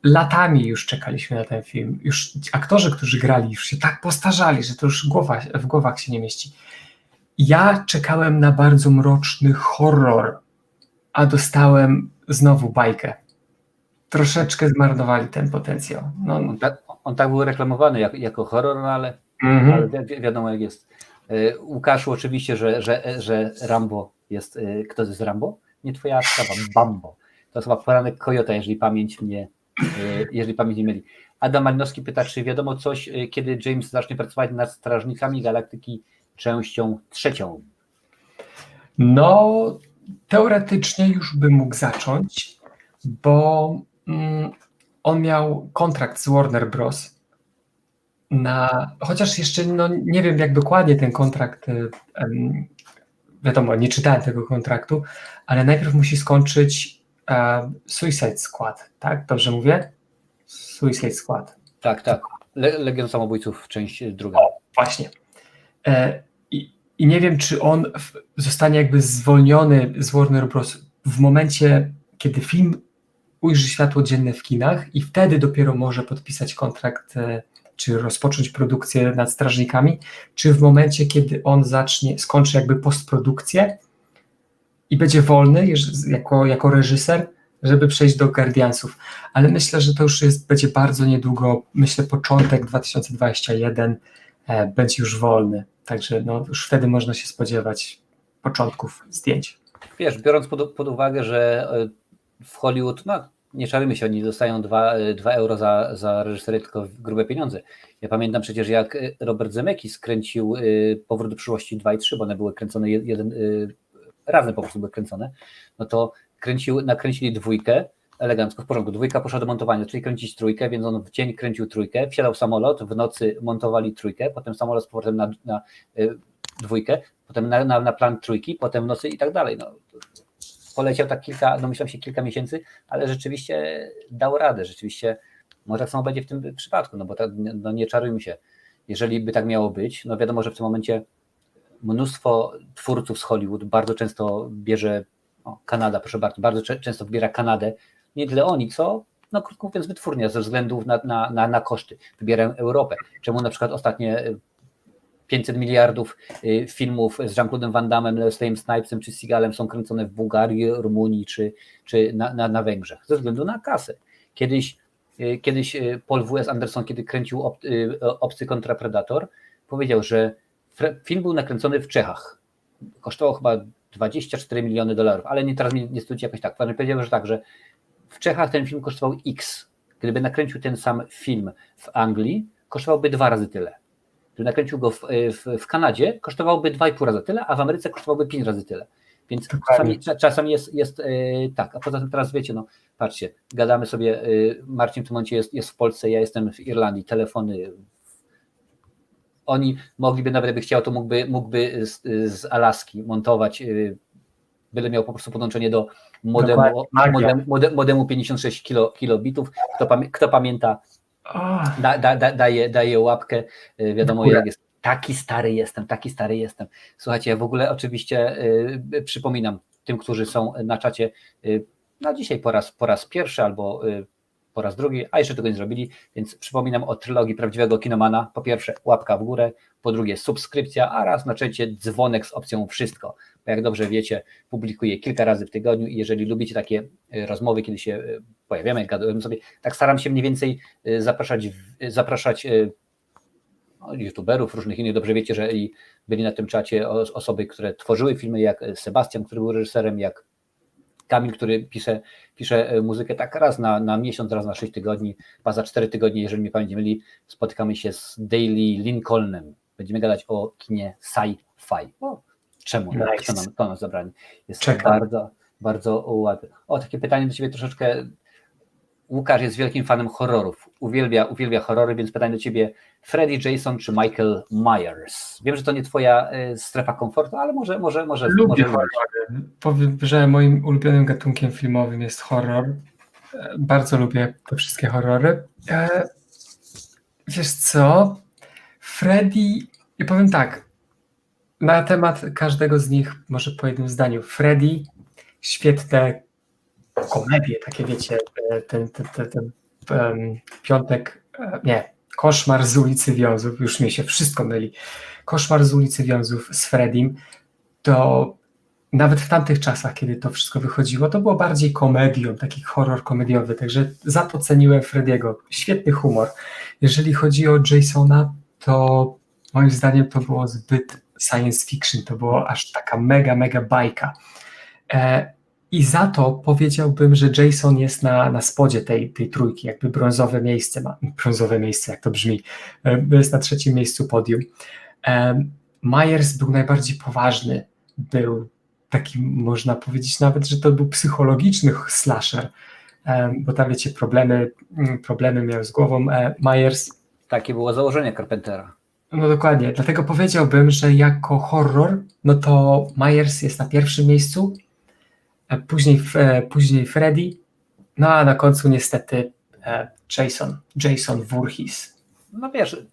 Latami już czekaliśmy na ten film. Już aktorzy, którzy grali, już się tak postarzali, że to już w głowach się nie mieści. Ja czekałem na bardzo mroczny horror, a dostałem znowu bajkę. Troszeczkę zmarnowali ten potencjał. No. On tak był reklamowany jako horror, no ale wiadomo jak jest. Łukaszu, oczywiście, że Rambo jest. Kto to jest Rambo? Nie twoja sprawa, Bambo. To jest chyba poranek Kojota, jeżeli pamięć nie myli. Adam Malinowski pyta, czy wiadomo coś, kiedy James zacznie pracować nad Strażnikami Galaktyki częścią 3? No, teoretycznie już by mógł zacząć, bo on miał kontrakt z Warner Bros. Chociaż jeszcze nie wiem, jak dokładnie ten kontrakt, wiadomo, nie czytałem tego kontraktu, ale najpierw musi skończyć Suicide Squad, tak? Dobrze mówię? Suicide Squad. Tak. Legion Samobójców, część 2. Właśnie. I nie wiem, czy on zostanie jakby zwolniony z Warner Bros. W momencie, kiedy film ujrzy światło dzienne w kinach i wtedy dopiero może podpisać kontrakt, czy rozpocząć produkcję nad Strażnikami, czy w momencie, kiedy on skończy jakby postprodukcję i będzie wolny jako reżyser, żeby przejść do Guardiansów. Ale myślę, że to już będzie bardzo niedługo, myślę początek 2021 będzie już wolny. Także już wtedy można się spodziewać początków zdjęć. Wiesz, biorąc pod uwagę, że w Hollywood, nie czarujmy się, oni dostają 2 euro za reżyserię, tylko grube pieniądze. Ja pamiętam przecież, jak Robert Zemeckis kręcił Powrót do przyszłości 2 i 3, bo one były kręcone razem po prostu były kręcone, no to nakręcili 2, elegancko, w porządku. 2 poszła do montowania, czyli kręcić 3, więc on w dzień kręcił 3, wsiadał w samolot, w nocy montowali 3, potem samolot z powrotem na 2, potem na plan 3, potem w nocy i tak dalej. Poleciał tak myślałem się kilka miesięcy, ale rzeczywiście dał radę, rzeczywiście może tak samo będzie w tym przypadku, bo nie czarujmy się. Jeżeli by tak miało być, wiadomo, że w tym momencie mnóstwo twórców z Hollywood bardzo często bierze Kanada, proszę bardzo często wybiera Kanadę nie tyle oni, co, no krótko mówiąc, wytwórnia ze względu na koszty. Wybierają Europę. Czemu na przykład ostatnie 500 miliardów filmów z Jean-Claude'em Van Damme, Wesleyem Snipesem czy Seagalem są kręcone w Bułgarii, Rumunii czy na Węgrzech, ze względu na kasę. Kiedyś Paul W.S. Anderson, kiedy kręcił Obcy kontra Predator, powiedział, że film był nakręcony w Czechach. Kosztował chyba 24 miliony dolarów, ale teraz nie studzi jakoś tak. Powiedział, że tak, że w Czechach ten film kosztował X. Gdyby nakręcił ten sam film w Anglii, kosztowałby 2 razy tyle. Gdyby nakręcił go w Kanadzie, kosztowałby 2,5 razy tyle, a w Ameryce kosztowałby 5 razy tyle. Więc czasami jest tak, a poza tym teraz wiecie, no patrzcie, gadamy sobie, Marcin w tym momencie jest w Polsce, ja jestem w Irlandii, telefony, oni mogliby, nawet jakby chciał, to mógłby z Alaski montować, byle miał po prostu podłączenie do modemu 56 kilobitów, kto pamięta, daje łapkę, wiadomo jak jest. Taki stary jestem. Słuchajcie, ja w ogóle oczywiście przypominam tym, którzy są na czacie, no dzisiaj po raz pierwszy albo po raz drugi, a jeszcze tego nie zrobili, więc przypominam o trylogii prawdziwego kinomana. Po pierwsze łapka w górę, po drugie subskrypcja, a raz na czacie dzwonek z opcją wszystko. Bo jak dobrze wiecie, publikuję kilka razy w tygodniu i jeżeli lubicie takie rozmowy, kiedy się pojawiamy, gadujemy sobie, tak staram się mniej więcej zapraszać youtuberów, różnych innych. Dobrze wiecie, że byli na tym czacie osoby, które tworzyły filmy, jak Sebastian, który był reżyserem, jak Kamil, który pisze muzykę tak raz na miesiąc, raz na 6 tygodni, chyba za 4 tygodnie, jeżeli mnie pamięć nie myli, spotykamy się z Daily Lincolnem. Będziemy gadać o kinie sci-fi. Czemu? Nice. Kto nam zabrani? Jest bardzo, bardzo ładne. Takie pytanie do Ciebie troszeczkę. Łukasz jest wielkim fanem horrorów. Uwielbia horrory, więc pytanie do Ciebie: Freddy Jason czy Michael Myers? Wiem, że to nie Twoja strefa komfortu, ale może lubię horrory. Powiem, że moim ulubionym gatunkiem filmowym jest horror. Bardzo lubię te wszystkie horrory. Wiesz co? Freddy, ja powiem tak, na temat każdego z nich może po jednym zdaniu. Freddy, świetne komedie, takie wiecie, ten piątek, Koszmar z ulicy Wiązów, już mi się wszystko myli, Koszmar z ulicy Wiązów z Freddym, to nawet w tamtych czasach, kiedy to wszystko wychodziło, to było bardziej komedią, taki horror komediowy, także za to ceniłem Freddy'ego. Świetny humor. Jeżeli chodzi o Jasona, to moim zdaniem to było zbyt science fiction, to było aż taka mega bajka. I za to powiedziałbym, że Jason jest na spodzie tej trójki, jakby brązowe miejsce, jak to brzmi, jest na 3. miejscu podium. Myers był najbardziej poważny, był taki, można powiedzieć nawet, że to był psychologiczny slasher, bo tam wiecie, problemy miał z głową Myers. Takie było założenie Carpentera. No dokładnie, dlatego powiedziałbym, że jako horror, no to Myers jest na 1. miejscu, później Freddy, no a na końcu niestety Jason Voorhees. No wiesz,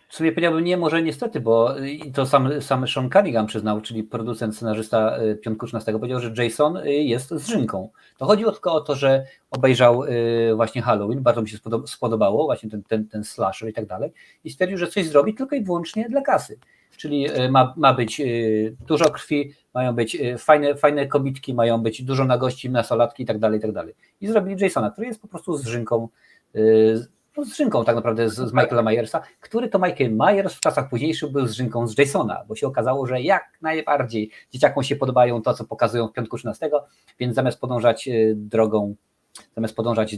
sobie powiedziałbym nie, może niestety, bo to sam Sean Cunningham przyznał, czyli producent, scenarzysta Piątku 13, powiedział, że Jason jest zżynką. To chodziło tylko o to, że obejrzał właśnie Halloween, bardzo mi się spodobało, właśnie ten slasher i tak dalej, i stwierdził, że coś zrobi tylko i wyłącznie dla kasy. Czyli ma być dużo krwi, mają być fajne kobitki, mają być dużo nagości, nastolatki i tak dalej, i tak dalej. I zrobili Jasona, który jest po prostu zżynką, tak naprawdę z Michaela Myersa, który to Michael Myers w czasach późniejszych był zżynką z Jasona, bo się okazało, że jak najbardziej dzieciakom się podobają to, co pokazują w Piątku 13, więc zamiast podążać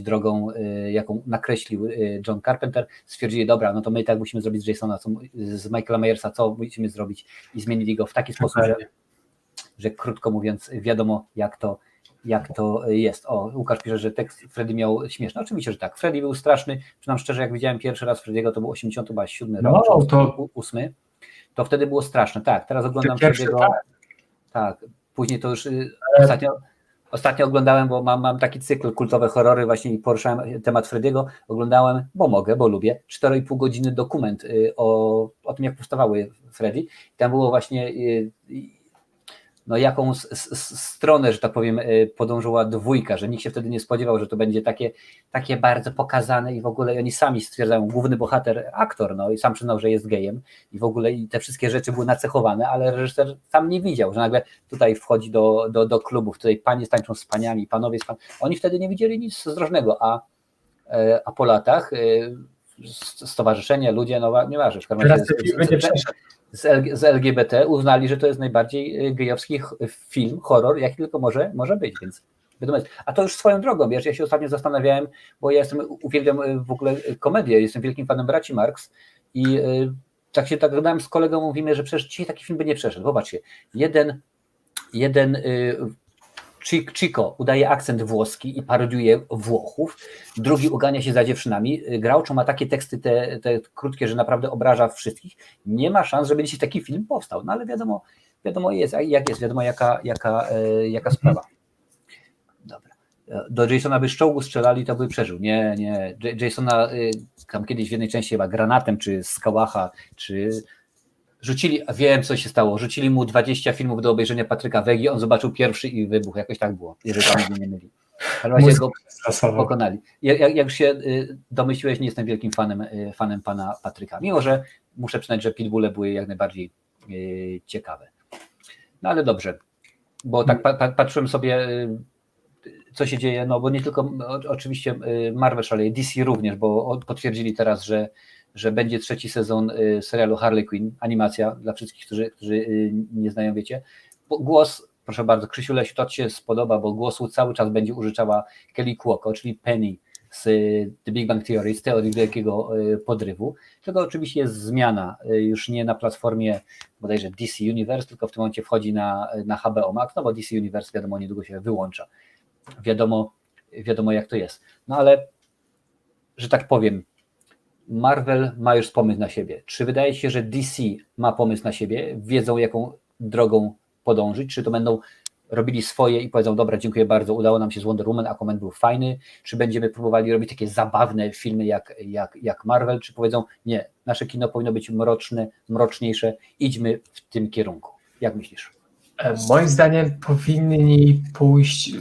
drogą, jaką nakreślił John Carpenter, stwierdzili, dobra, no to my tak musimy zrobić z Jasona, z Michaela Myersa, co musimy zrobić, i zmienili go w taki sposób, że krótko mówiąc wiadomo jak to jest. Łukasz pisze, że tekst Freddy miał śmieszny. Oczywiście, że tak. Freddy był straszny. Przynajmniej szczerze, jak widziałem pierwszy raz Freddy'ego, to był 87 rok, czy 8. To wtedy było straszne. Tak, teraz oglądam Freddy'ego. Tak, później to już ostatnio oglądałem, bo mam taki cykl kultowe horrory właśnie i poruszałem temat Freddy'ego. Oglądałem, bo mogę, bo lubię, 4,5 godziny dokument o tym, jak powstawały Freddy. Tam było właśnie no jaką stronę, że tak powiem, podążyła dwójka, że nikt się wtedy nie spodziewał, że to będzie takie bardzo pokazane i w ogóle oni sami stwierdzają, główny bohater, aktor, no i sam przyznał, że jest gejem i w ogóle i te wszystkie rzeczy były nacechowane, ale reżyser sam nie widział, że nagle tutaj wchodzi do klubów, tutaj panie tańczą z paniami, panowie z pan. Oni wtedy nie widzieli nic zdrożnego, a po latach stowarzyszenie, ludzie, no nieważne, w każdym razie z LGBT uznali, że to jest najbardziej gejowski film, horror, jaki tylko może być, więc wiadomo. A to już swoją drogą, wiesz, ja się ostatnio zastanawiałem, bo ja uwielbiam w ogóle komedię, jestem wielkim fanem braci Marx i tak się gadałem z kolegą, mówimy, że przecież dzisiaj taki film by nie przeszedł. Zobaczcie, jeden Chico udaje akcent włoski i parodiuje Włochów, drugi ugania się za dziewczynami, Groucho ma takie teksty, te krótkie, że naprawdę obraża wszystkich, nie ma szans, żeby dzisiaj taki film powstał, no ale wiadomo jest, jak jest, wiadomo jaka sprawa. Dobra. Do Jasona by z czołgu strzelali, to by przeżył. Nie. Jasona tam kiedyś w jednej części chyba granatem, czy z kałacha, czy rzucili, wiem co się stało, rzucili mu 20 filmów do obejrzenia Patryka Wegi, on zobaczył pierwszy i wybuch, jakoś tak było, jeżeli tam mnie nie myli. Ale właśnie go pokonali. Jak już się domyśliłeś, nie jestem wielkim fanem pana Patryka, mimo że muszę przyznać, że Pitbulle były jak najbardziej ciekawe. No ale dobrze, bo tak patrzyłem sobie, co się dzieje, no bo nie tylko oczywiście Marvel szaleje, DC również, bo potwierdzili teraz, że będzie trzeci sezon serialu Harley Quinn, animacja dla wszystkich, którzy nie znają, wiecie. Głos, proszę bardzo, Krzysiu Lesiu, to ci się spodoba, bo głosu cały czas będzie użyczała Kelly Cuoco, czyli Penny z The Big Bang Theory, z teorii wielkiego podrywu. Tylko oczywiście jest zmiana, już nie na platformie bodajże DC Universe, tylko w tym momencie wchodzi na HBO Max, no bo DC Universe wiadomo niedługo się wyłącza. Wiadomo jak to jest. No ale, że tak powiem, Marvel ma już pomysł na siebie. Czy wydaje się, że DC ma pomysł na siebie, wiedzą jaką drogą podążyć, czy to będą robili swoje i powiedzą, dobra, dziękuję bardzo, udało nam się z Wonder Woman, Aquaman był fajny, czy będziemy próbowali robić takie zabawne filmy jak Marvel, czy powiedzą, nie, nasze kino powinno być mroczniejsze, idźmy w tym kierunku. Jak myślisz? Moim zdaniem powinni pójść,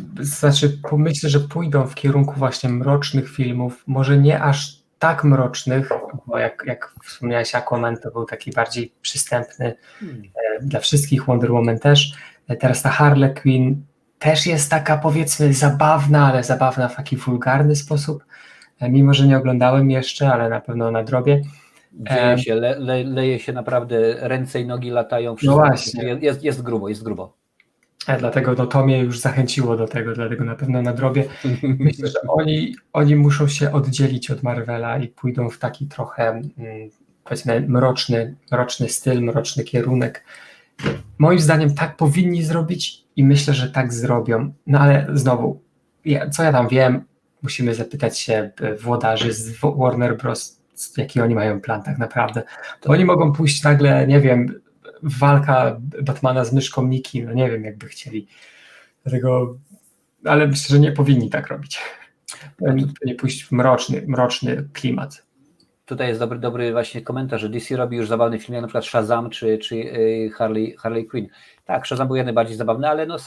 myślę, że pójdą w kierunku właśnie mrocznych filmów, może nie aż tak mrocznych, bo jak wspomniałeś, Aquaman to był taki bardziej przystępny dla wszystkich, Wonder Woman też. Teraz ta Harley Quinn też jest taka, powiedzmy, zabawna, ale zabawna w taki wulgarny sposób, mimo że nie oglądałem jeszcze, ale na pewno nadrobię. Dzieje się, leje się naprawdę, ręce i nogi latają, no właśnie. Jest grubo. Dlatego to mnie już zachęciło do tego, dlatego na pewno nadrobię. Myślę, że oni muszą się oddzielić od Marvela i pójdą w taki trochę, powiedzmy, mroczny styl, mroczny kierunek. Moim zdaniem tak powinni zrobić i myślę, że tak zrobią. No ale znowu, co ja tam wiem, musimy zapytać się włodarzy z Warner Bros., jaki oni mają plan tak naprawdę. To oni mogą pójść nagle, nie wiem, walka Batmana z myszką Miki, no nie wiem, jakby chcieli. Dlatego, ale myślę, że nie powinni tak robić. Nie pójść w mroczny klimat. Tutaj jest dobry właśnie komentarz, że DC robi już zabawny film, jak na przykład Shazam czy Harley Quinn. Tak, Shazam był jak najbardziej zabawny, ale no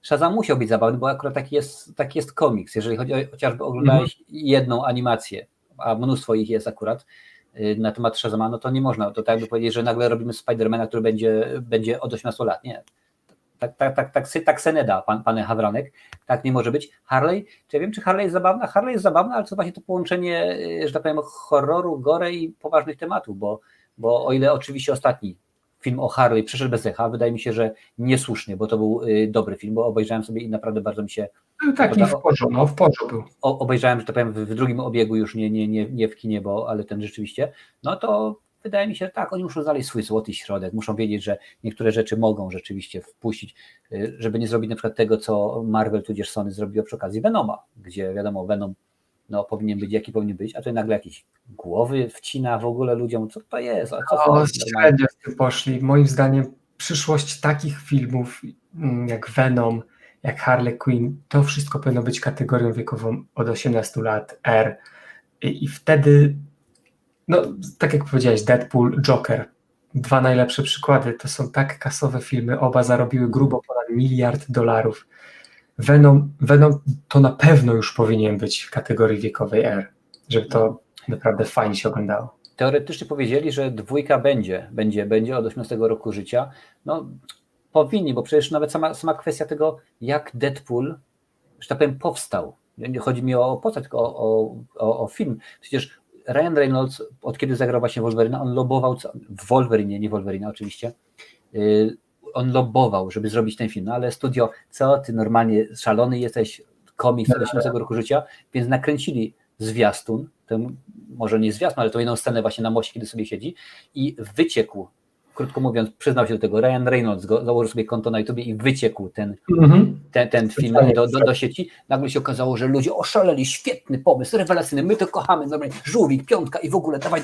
Shazam musiał być zabawny, bo akurat taki jest komiks. Jeżeli chodzi chociażby oglądałeś jedną animację, a mnóstwo ich jest akurat na temat Shazama, no to nie można, to tak jakby powiedzieć, że nagle robimy Spidermana, który będzie od 18 lat, nie. Tak se nie da, pan Hawranek, tak nie może być. Harley, czy ja wiem, czy Harley jest zabawna? Harley jest zabawna, ale to właśnie to połączenie, że tak powiem, horroru, gore i poważnych tematów, bo o ile oczywiście ostatni film o Harley przeszedł bez echa, wydaje mi się, że niesłusznie, bo to był dobry film, bo obejrzałem sobie i naprawdę bardzo mi się... Taki w porządku był. Obejrzałem, że tak powiem, w drugim obiegu już nie w kinie, ale ten rzeczywiście, no to wydaje mi się, że tak, oni muszą znaleźć swój złoty środek, muszą wiedzieć, że niektóre rzeczy mogą rzeczywiście wpuścić, żeby nie zrobić na przykład tego, co Marvel tudzież Sony zrobiło przy okazji Venoma, gdzie wiadomo, Venom powinien być, jaki powinien być, a to nagle jakieś głowy wcina w ogóle ludziom, co to jest? Średnio z tym poszli. Moim zdaniem przyszłość takich filmów jak Venom, jak Harley Quinn, to wszystko powinno być kategorią wiekową od 18 lat R. I wtedy, no tak jak powiedziałeś, Deadpool, Joker, dwa najlepsze przykłady. To są tak kasowe filmy, oba zarobiły grubo ponad $1 miliard. Venom to na pewno już powinien być w kategorii wiekowej R, żeby to naprawdę fajnie się oglądało. Teoretycznie powiedzieli, że 2 będzie od 18 roku życia. No powinni, bo przecież nawet sama kwestia tego, jak Deadpool, że tak powiem, powstał. Nie chodzi mi o postać, tylko o film. Przecież Ryan Reynolds, od kiedy zagrał właśnie Wolverina, on lobował, w Wolverinie, nie Wolverina oczywiście, on lobował, żeby zrobić ten film, no ale studio, co ty normalnie szalony jesteś, komiks od 18 roku życia, więc nakręcili zwiastun, ten, może nie zwiastun, ale to jedną scenę właśnie na moście, kiedy sobie siedzi i wyciekł, krótko mówiąc, przyznał się do tego, Ryan Reynolds założył sobie konto na YouTubie i wyciekł ten film do sieci. Nagle się okazało, że ludzie oszaleli, świetny pomysł, rewelacyjny, my to kochamy, żółwik, piątka i w ogóle dawaj.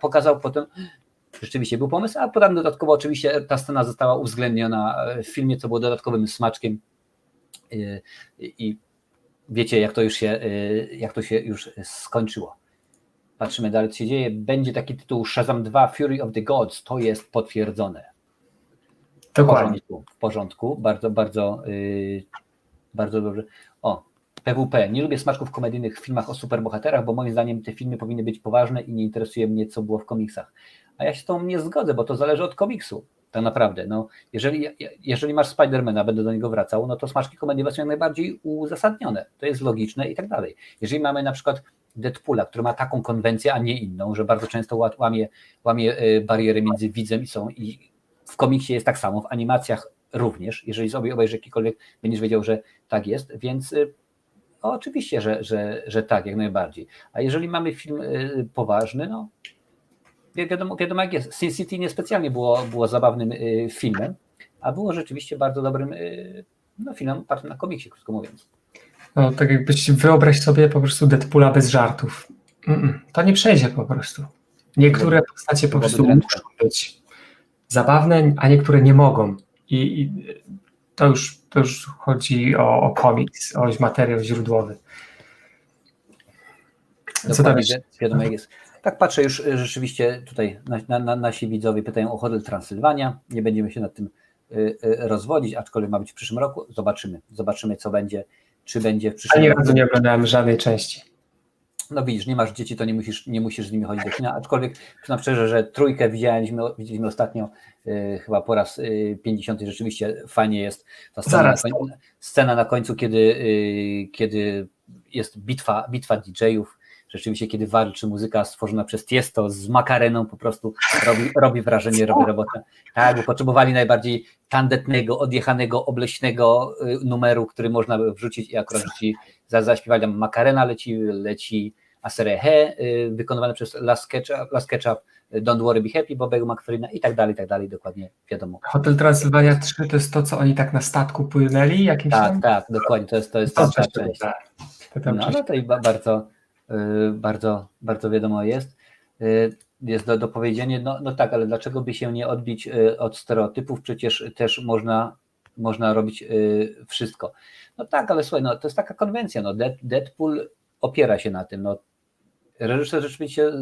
Pokazał potem, rzeczywiście był pomysł, a potem dodatkowo oczywiście ta scena została uwzględniona w filmie, co było dodatkowym smaczkiem i wiecie, jak to się już skończyło. Patrzymy dalej, co się dzieje. Będzie taki tytuł Shazam 2 Fury of the Gods. To jest potwierdzone. Dokładnie. W porządku. Bardzo, bardzo, bardzo dobrze. PWP. Nie lubię smaczków komedyjnych w filmach o superbohaterach, bo moim zdaniem te filmy powinny być poważne i nie interesuje mnie, co było w komiksach. A ja się z tą nie zgodzę, bo to zależy od komiksu. Tak naprawdę. No, jeżeli masz Spidermana, będę do niego wracał, no to smaczki komediowe są jak najbardziej uzasadnione. To jest logiczne i tak dalej. Jeżeli mamy na przykład Deadpoola, który ma taką konwencję, a nie inną, że bardzo często łamie bariery między widzem i w komiksie jest tak samo, w animacjach również. Jeżeli sobie obejrzysz jakikolwiek, będziesz wiedział, że tak jest, więc oczywiście, że tak, jak najbardziej. A jeżeli mamy film poważny, no wiadomo jak jest. Sin City niespecjalnie było zabawnym filmem, a było rzeczywiście bardzo dobrym filmem opartym na komiksie, krótko mówiąc. No, tak jakbyś wyobraź sobie po prostu Deadpoola bez żartów. To nie przejdzie po prostu. Niektóre postacie po prostu muszą być zabawne, a niektóre nie mogą. I to już chodzi o komiks, o materiał źródłowy. Co tam wiadomo jak jest. Tak patrzę już rzeczywiście tutaj nasi widzowie pytają o Hotel Transylwania. Nie będziemy się nad tym rozwodzić, aczkolwiek ma być w przyszłym roku. Zobaczymy co będzie. Czy będzie w przyszłym roku. Ani razu nie oglądałem żadnej części. No widzisz, nie masz dzieci, to nie musisz z nimi chodzić do kina, aczkolwiek przyznam szczerze, że trójkę widzieliśmy ostatnio chyba po raz 50. Rzeczywiście fajnie jest ta scena na końcu, kiedy jest bitwa DJ-ów, rzeczywiście kiedy walczy muzyka stworzona przez Tiesto z Makareną, po prostu robi wrażenie, robi robotę. Tak, bo potrzebowali najbardziej tandetnego, odjechanego, obleśnego numeru, który można by wrzucić i akurat zaśpiewali tam Makarena leci Aserehe, wykonywane przez Last Ketchup, Don't Worry Be Happy, Bobego McFerrina i tak dalej, dokładnie wiadomo. Hotel Transylwania 3 to jest to, co oni tak na statku płynęli? Tak, dokładnie, to jest ta część. No to i bardzo wiadomo jest. Jest do powiedzenia, no tak, ale dlaczego by się nie odbić od stereotypów? Przecież też można robić wszystko. No tak, ale słuchaj, no to jest taka konwencja, no Deadpool opiera się na tym, no reżyser rzeczywiście,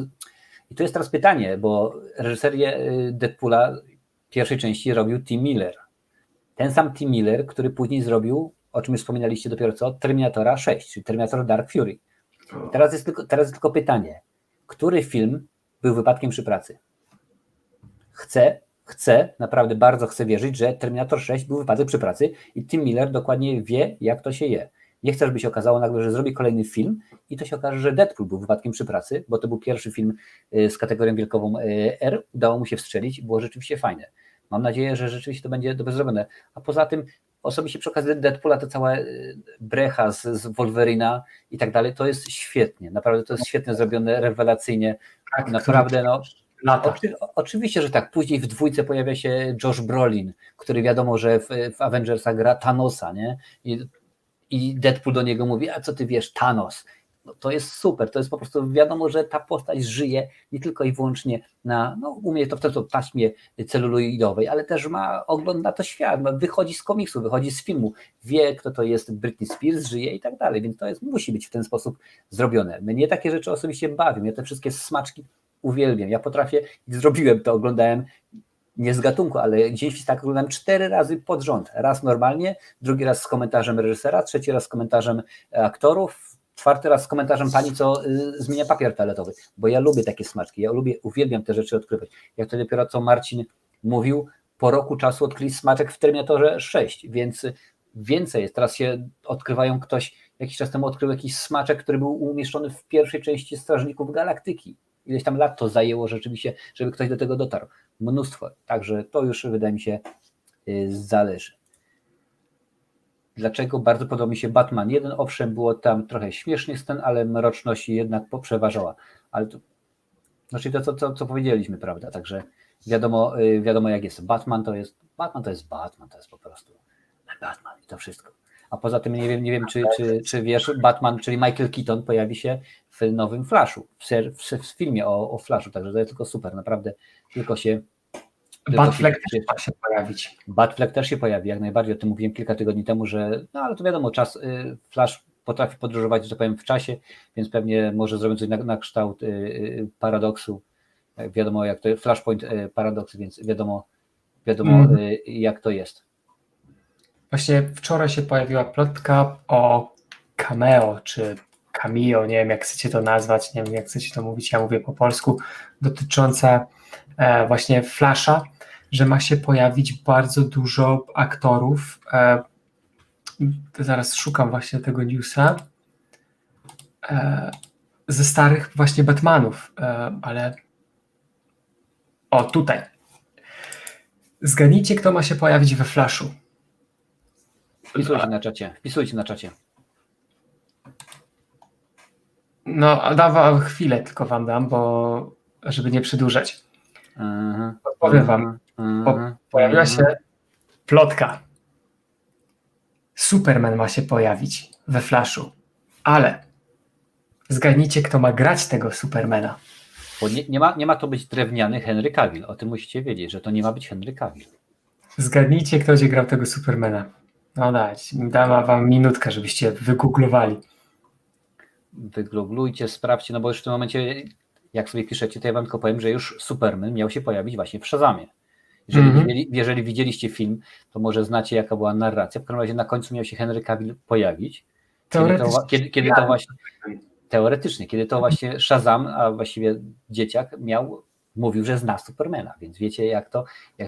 i to jest teraz pytanie, bo reżyserię Deadpoola pierwszej części robił Tim Miller. Ten sam Tim Miller, który później zrobił, o czym już wspominaliście dopiero co, Terminatora 6, czyli Terminator Dark Fury. I teraz jest tylko pytanie, który film był wypadkiem przy pracy? Naprawdę bardzo chcę wierzyć, że Terminator 6 był wypadek przy pracy i Tim Miller dokładnie wie, jak to się je. Nie chcę, żeby się okazało nagle, że zrobi kolejny film i to się okaże, że Deadpool był wypadkiem przy pracy, bo to był pierwszy film z kategorią wielkową R, udało mu się wstrzelić i było rzeczywiście fajne. Mam nadzieję, że rzeczywiście to będzie dobrze zrobione. A poza tym osobiście przy okazji Deadpoola to cała brecha z Wolverina i tak dalej, to jest świetnie, naprawdę to jest świetnie zrobione, rewelacyjnie, Tak, naprawdę lata. Oczywiście, że tak. Później w dwójce pojawia się Josh Brolin, który wiadomo, że w Avengersach gra Thanosa, nie? I Deadpool do niego mówi, a co ty wiesz, Thanos. No, to jest super, to jest po prostu wiadomo, że ta postać żyje nie tylko i wyłącznie u mnie to w tej taśmie celuloidowej, ale też ogląda to świat, wychodzi z komiksu, wychodzi z filmu, wie kto to jest Britney Spears, żyje i tak dalej, więc to musi być w ten sposób zrobione. Mnie takie rzeczy osobiście bawią, ja te wszystkie smaczki uwielbiam. Ja potrafię, i zrobiłem to, oglądałem nie z gatunku, ale Dzień Świstaka oglądałem 4 razy pod rząd. Raz normalnie, drugi raz z komentarzem reżysera, trzeci raz z komentarzem aktorów, 4. raz z komentarzem pani, co zmienia papier toaletowy, bo ja lubię takie smaczki, uwielbiam te rzeczy odkrywać. Jak to dopiero co Marcin mówił, po roku czasu odkryli smaczek w Terminatorze 6, więc więcej jest. Teraz się odkrywają, ktoś jakiś czas temu odkrył jakiś smaczek, który był umieszczony w pierwszej części Strażników Galaktyki. Ileś tam lat to zajęło rzeczywiście, żeby ktoś do tego dotarł. Mnóstwo. Także to już wydaje mi się zależy. Dlaczego bardzo podoba mi się Batman 1? Owszem, było tam trochę śmiesznych scen, ale mroczność jednak poprzeważała. Ale to, znaczy to, co powiedzieliśmy, prawda? Także wiadomo jak jest. Batman to jest po prostu Batman i to wszystko. A poza tym nie wiem czy wiesz, Batman, czyli Michael Keaton pojawi się w nowym Flashu, w filmie o Flashu, także to jest tylko super, naprawdę tylko się... Batfleck też ma się pojawić. Batfleck też się pojawi, jak najbardziej, o tym mówiłem kilka tygodni temu, że no ale to wiadomo, Flash potrafi podróżować, że tak powiem, w czasie, więc pewnie może zrobić coś na kształt paradoksu, wiadomo jak to jest, Flashpoint paradoks, więc wiadomo jak to jest. Właśnie wczoraj się pojawiła plotka o cameo, czy cameo, nie wiem jak chcecie to nazwać, nie wiem jak chcecie to mówić, ja mówię po polsku, dotycząca właśnie Flasha, że ma się pojawić bardzo dużo aktorów. Zaraz szukam właśnie tego newsa. Ze starych właśnie Batmanów, ale o tutaj. Zgadnijcie, kto ma się pojawić we Flashu. Wpisujcie na czacie. No, dam chwilę tylko wam dam, bo żeby nie przedłużać. Powiem wam, pojawiła się plotka. Superman ma się pojawić we Flashu, ale zgadnijcie, kto ma grać tego Supermana. Bo nie ma to być drewniany Henry Cavill, o tym musicie wiedzieć, że to nie ma być Henry Cavill. Zgadnijcie, kto będzie grał tego Supermana. No dam wam minutkę, żebyście wygooglowali. Wygooglujcie, sprawdźcie, no bo już w tym momencie, jak sobie piszecie, to ja wam tylko powiem, że już Superman miał się pojawić właśnie w Shazamie. Jeżeli widzieliście film, to może znacie, jaka była narracja. W każdym razie na końcu miał się Henry Cavill pojawić. Kiedy to właśnie Shazam, a właściwie dzieciak mówił, że zna Supermana, więc wiecie jak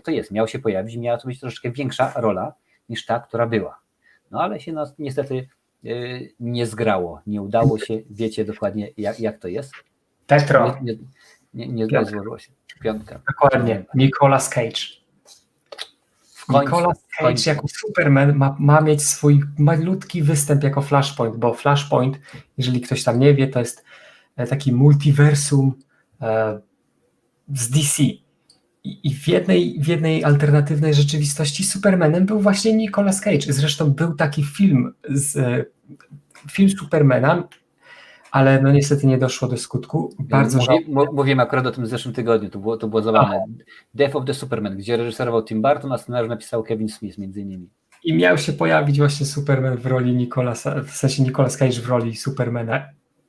to jest. Miał się pojawić, miała to być troszeczkę większa rola niż ta, która była. No ale się niestety nie zgrało, nie udało się, wiecie dokładnie jak to jest. Tetro. Nie złożyło się. 5. Dokładnie, Nicolas Cage. Nicolas Cage jako Superman ma mieć swój malutki występ jako Flashpoint, bo Flashpoint, jeżeli ktoś tam nie wie, to jest taki multiversum z DC. I w jednej alternatywnej rzeczywistości Supermanem był właśnie Nicolas Cage. Zresztą był taki film Supermana, ale no niestety nie doszło do skutku. Bardzo Mówiłem akurat o tym w zeszłym tygodniu, to było zabawne. Death of the Superman, gdzie reżyserował Tim Burton, a scenariusz napisał Kevin Smith między innymi. I miał się pojawić właśnie Superman w roli Nicolas Cage w roli Supermana.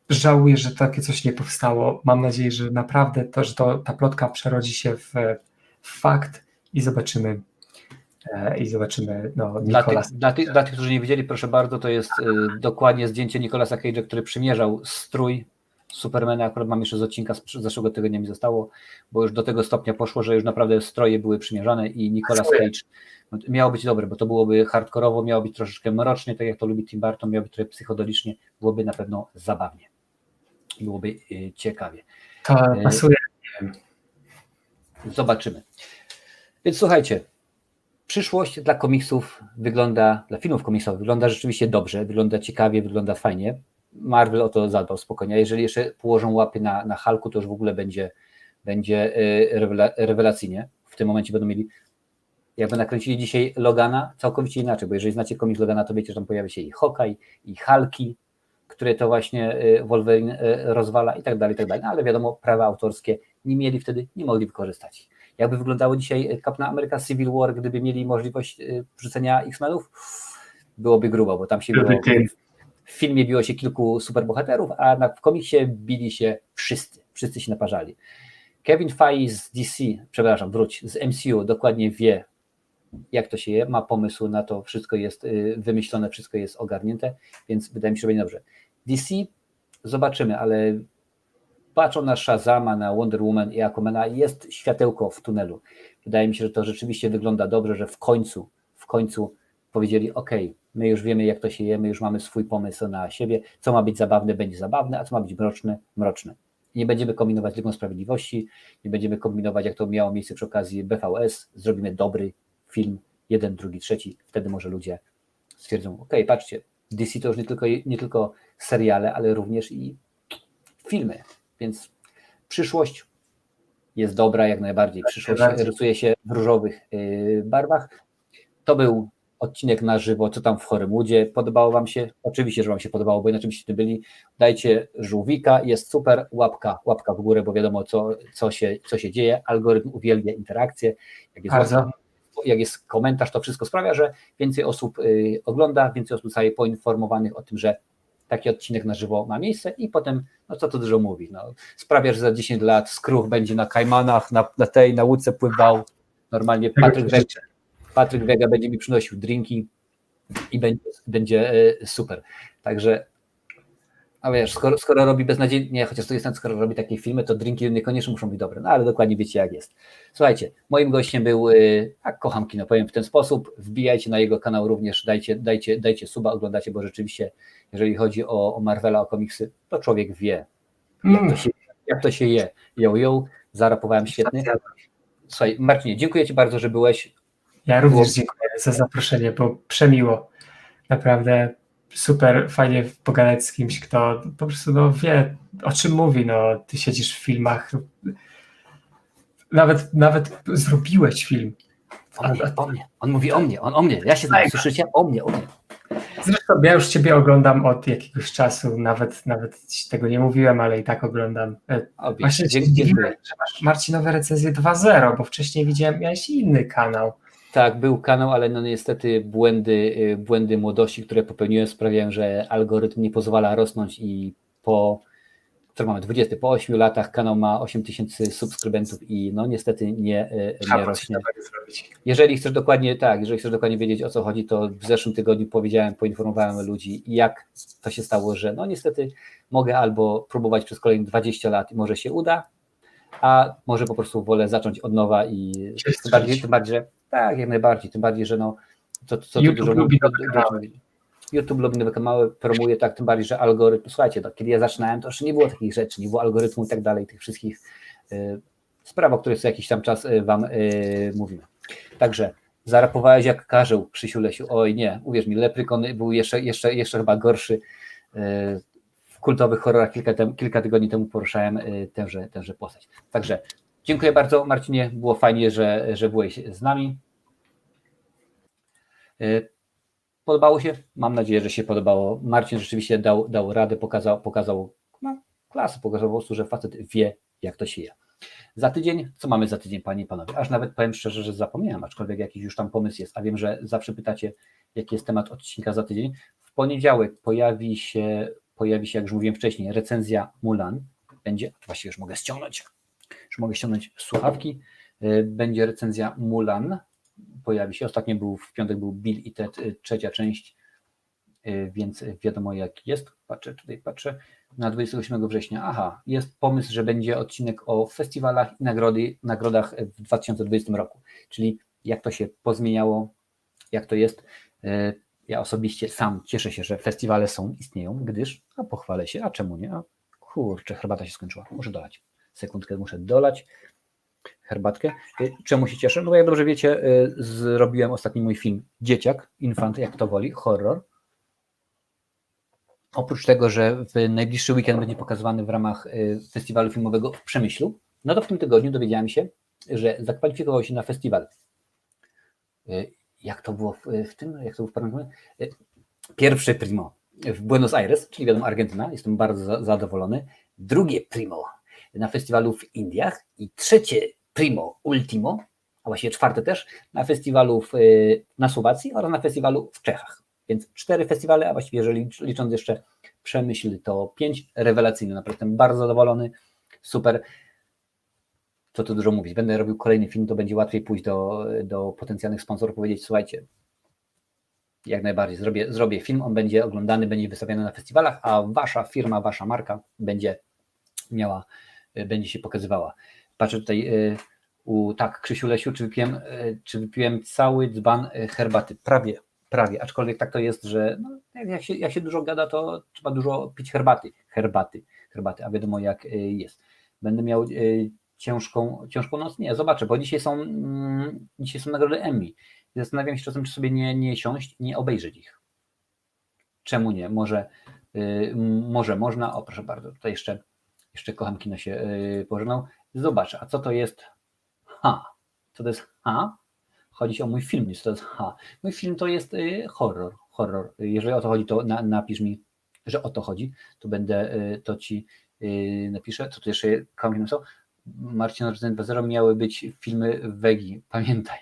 Żałuję, że takie coś nie powstało. Mam nadzieję, że naprawdę ta plotka przerodzi się w fakt i zobaczymy Nicolas. Dla tych, którzy nie widzieli, proszę bardzo, to jest dokładnie zdjęcie Nicolasa Cage'a, który przymierzał strój Supermana. Akurat mam jeszcze z odcinka z zeszłego tygodnia mi zostało, bo już do tego stopnia poszło, że już naprawdę stroje były przymierzane i Nicolas Cage miało być dobre, bo to byłoby hardkorowo, miało być troszeczkę mrocznie, tak jak to lubi Tim Burton, miało być trochę psychodelicznie, byłoby na pewno zabawnie. Byłoby ciekawie. To pasuje. Zobaczymy. Więc słuchajcie, przyszłość dla komiksów dla filmów komiksowych wygląda rzeczywiście dobrze, wygląda ciekawie, wygląda fajnie. Marvel o to zadbał spokojnie, a jeżeli jeszcze położą łapy na Hulku, to już w ogóle będzie rewelacyjnie. W tym momencie będą mieli, jakby nakręcili dzisiaj Logana, całkowicie inaczej, bo jeżeli znacie komiks Logana, to wiecie, że tam pojawia się i Hawkeye, i Hulki, które to właśnie Wolverine rozwala i tak dalej, no, ale wiadomo, prawa autorskie nie mogli wykorzystać. Jakby wyglądało dzisiaj Captain America Civil War, gdyby mieli możliwość wrzucenia X-Menów, byłoby grubo, bo tam się w filmie biło się kilku superbohaterów, a w komiksie bili się wszyscy się naparzali. Kevin Feige z DC, przepraszam, z MCU dokładnie wie, jak to się je, ma pomysł na to, wszystko jest wymyślone, wszystko jest ogarnięte, więc wydaje mi się, że będzie dobrze. DC zobaczymy, ale patrzą na Shazama, na Wonder Woman i Aquamana, jest światełko w tunelu. Wydaje mi się, że to rzeczywiście wygląda dobrze, że w końcu powiedzieli, ok, my już wiemy, jak to się je, my już mamy swój pomysł na siebie, co ma być zabawne, będzie zabawne, a co ma być mroczne, mroczne. Nie będziemy kombinować Ligą Sprawiedliwości, nie będziemy kombinować, jak to miało miejsce przy okazji BVS, zrobimy dobry film, 1, 2, 3, wtedy może ludzie stwierdzą, ok, patrzcie, DC to już nie tylko seriale, ale również i filmy, więc przyszłość jest dobra jak najbardziej, przyszłość rysuje się w różowych barwach. To był odcinek na żywo, co tam w Hollywoodzie, podobało Wam się? Oczywiście, że Wam się podobało, bo inaczej byście byli, dajcie żółwika, jest super, łapka w górę, bo wiadomo co się dzieje, algorytm uwielbia interakcję, jak jest komentarz, to wszystko sprawia, że więcej osób ogląda, więcej osób zostaje poinformowanych o tym, że taki odcinek na żywo ma miejsce i potem, no co tu dużo mówi, no, sprawia, że za 10 lat Skruch będzie na Kajmanach, na łódce pływał, normalnie Patryk Wega będzie mi przynosił drinki i będzie super. Także, a wiesz, skoro robi beznadziejnie, chociaż to jest, skoro robi takie filmy, to drinki niekoniecznie muszą być dobre, no ale dokładnie wiecie jak jest. Słuchajcie, moim gościem był, kocham kino, powiem w ten sposób, wbijajcie na jego kanał również, dajcie suba, oglądacie, bo rzeczywiście, jeżeli chodzi o Marvela, o komiksy, to człowiek wie, jak to się je. Zarapowałem świetny. Słuchaj, Marcinie, dziękuję Ci bardzo, że byłeś. Ja również dziękuję za zaproszenie, bo przemiło. Naprawdę super fajnie pogadać z kimś, kto po prostu wie, o czym mówi. No, ty siedzisz w filmach, nawet zrobiłeś film. O mnie. On mówi o mnie. Ja się znam, słyszycie? O mnie. Zresztą ja już Ciebie oglądam od jakiegoś czasu, nawet tego nie mówiłem, ale i tak oglądam. Właśnie dziękuję, że masz Marcinowe recenzje 2.0, bo wcześniej widziałem, miałeś inny kanał. Tak, był kanał, ale no niestety błędy młodości, które popełniłem, sprawiają, że algorytm nie pozwala rosnąć i po 8 latach kanał ma 8000 subskrybentów i no niestety nie rośnie. Jeżeli chcesz dokładnie wiedzieć, o co chodzi, to w zeszłym tygodniu poinformowałem ludzi, jak to się stało, że no niestety mogę albo próbować przez kolejne 20 lat i może się uda, a może po prostu wolę zacząć od nowa i tym bardziej, że tak, jak najbardziej, tym bardziej, że no YouTube lubi YouTube lubi nowe kanały, promuje, tak, tym bardziej, że algorytm, słuchajcie, kiedy ja zaczynałem, to jeszcze nie było takich rzeczy, nie było algorytmu i tak dalej, tych wszystkich spraw, o których co jakiś tam czas Wam mówimy. Także zarapowałeś jak karzeł, Krzysiu Lesiu, oj nie, uwierz mi, Leprykon był jeszcze chyba gorszy. W kultowych horrorach kilka tygodni temu poruszałem tęże postać. Także dziękuję bardzo, Marcinie, było fajnie, że byłeś z nami. Podobało się? Mam nadzieję, że się podobało. Marcin rzeczywiście dał radę, pokazał klasę, pokazał po prostu, że facet wie, jak to się je. Za tydzień, co mamy za tydzień, panie i panowie? Aż nawet powiem szczerze, że zapomniałem, aczkolwiek jakiś już tam pomysł jest, a wiem, że zawsze pytacie, jaki jest temat odcinka za tydzień. W poniedziałek pojawi się, jak już mówiłem wcześniej, recenzja Mulan. Będzie, właściwie już mogę ściągnąć słuchawki. Będzie recenzja Mulan. Pojawi się. Ostatnio w piątek był Bill i Ted, 3. część, więc wiadomo jak jest. Patrzę. Na 28 września. Aha, jest pomysł, że będzie odcinek o festiwalach i nagrodach w 2020 roku. Czyli jak to się pozmieniało, jak to jest. Ja osobiście sam cieszę się, że festiwale istnieją, gdyż, pochwalę się, a czemu nie? Kurczę, herbata się skończyła. Muszę dolać. Sekundkę, muszę dolać herbatkę. Czemu się cieszę? No bo jak dobrze wiecie, zrobiłem ostatni mój film Dzieciak, Infant, jak to woli, horror. Oprócz tego, że w najbliższy weekend będzie pokazywany w ramach festiwalu filmowego w Przemyślu, no to w tym tygodniu dowiedziałem się, że zakwalifikował się na festiwal. Jak to było w Parlamencie? Pierwsze primo w Buenos Aires, czyli wiadomo Argentyna, jestem bardzo zadowolony. Drugie primo na festiwalu w Indiach i trzecie primo, ultimo, a właściwie czwarte też, na festiwalu na Słowacji oraz na festiwalu w Czechach. Więc 4 festiwale, a właściwie jeżeli licząc jeszcze Przemyśl, to 5, rewelacyjne, naprawdę jestem bardzo zadowolony, super. Co tu dużo mówić. Będę robił kolejny film, to będzie łatwiej pójść do potencjalnych sponsorów, powiedzieć, słuchajcie, jak najbardziej zrobię film, on będzie oglądany, będzie wystawiany na festiwalach, a wasza firma, wasza marka będzie się pokazywała. Patrzę tutaj, tak, Krzysiu Lesiu, czy wypiłem cały dzban herbaty? Prawie, aczkolwiek tak to jest, że no, jak się dużo gada, to trzeba dużo pić herbaty, a wiadomo jak jest. Będę miał ciężką noc? Nie, zobaczę, bo dzisiaj są nagrody Emmy. Zastanawiam się czasem, czy sobie nie siąść, nie obejrzeć ich. Czemu nie? Może można. O, proszę bardzo, tutaj jeszcze kocham kino się pożegnał. Zobaczę, a co to jest Co to jest Chodzi o mój film, co to jest Mój film to jest horror. Jeżeli o to chodzi, to napisz mi, że o to chodzi, to ci napiszę. Co tu jeszcze kocham napisał? Marcin Resident 2.0 miały być filmy Wegi. Pamiętaj.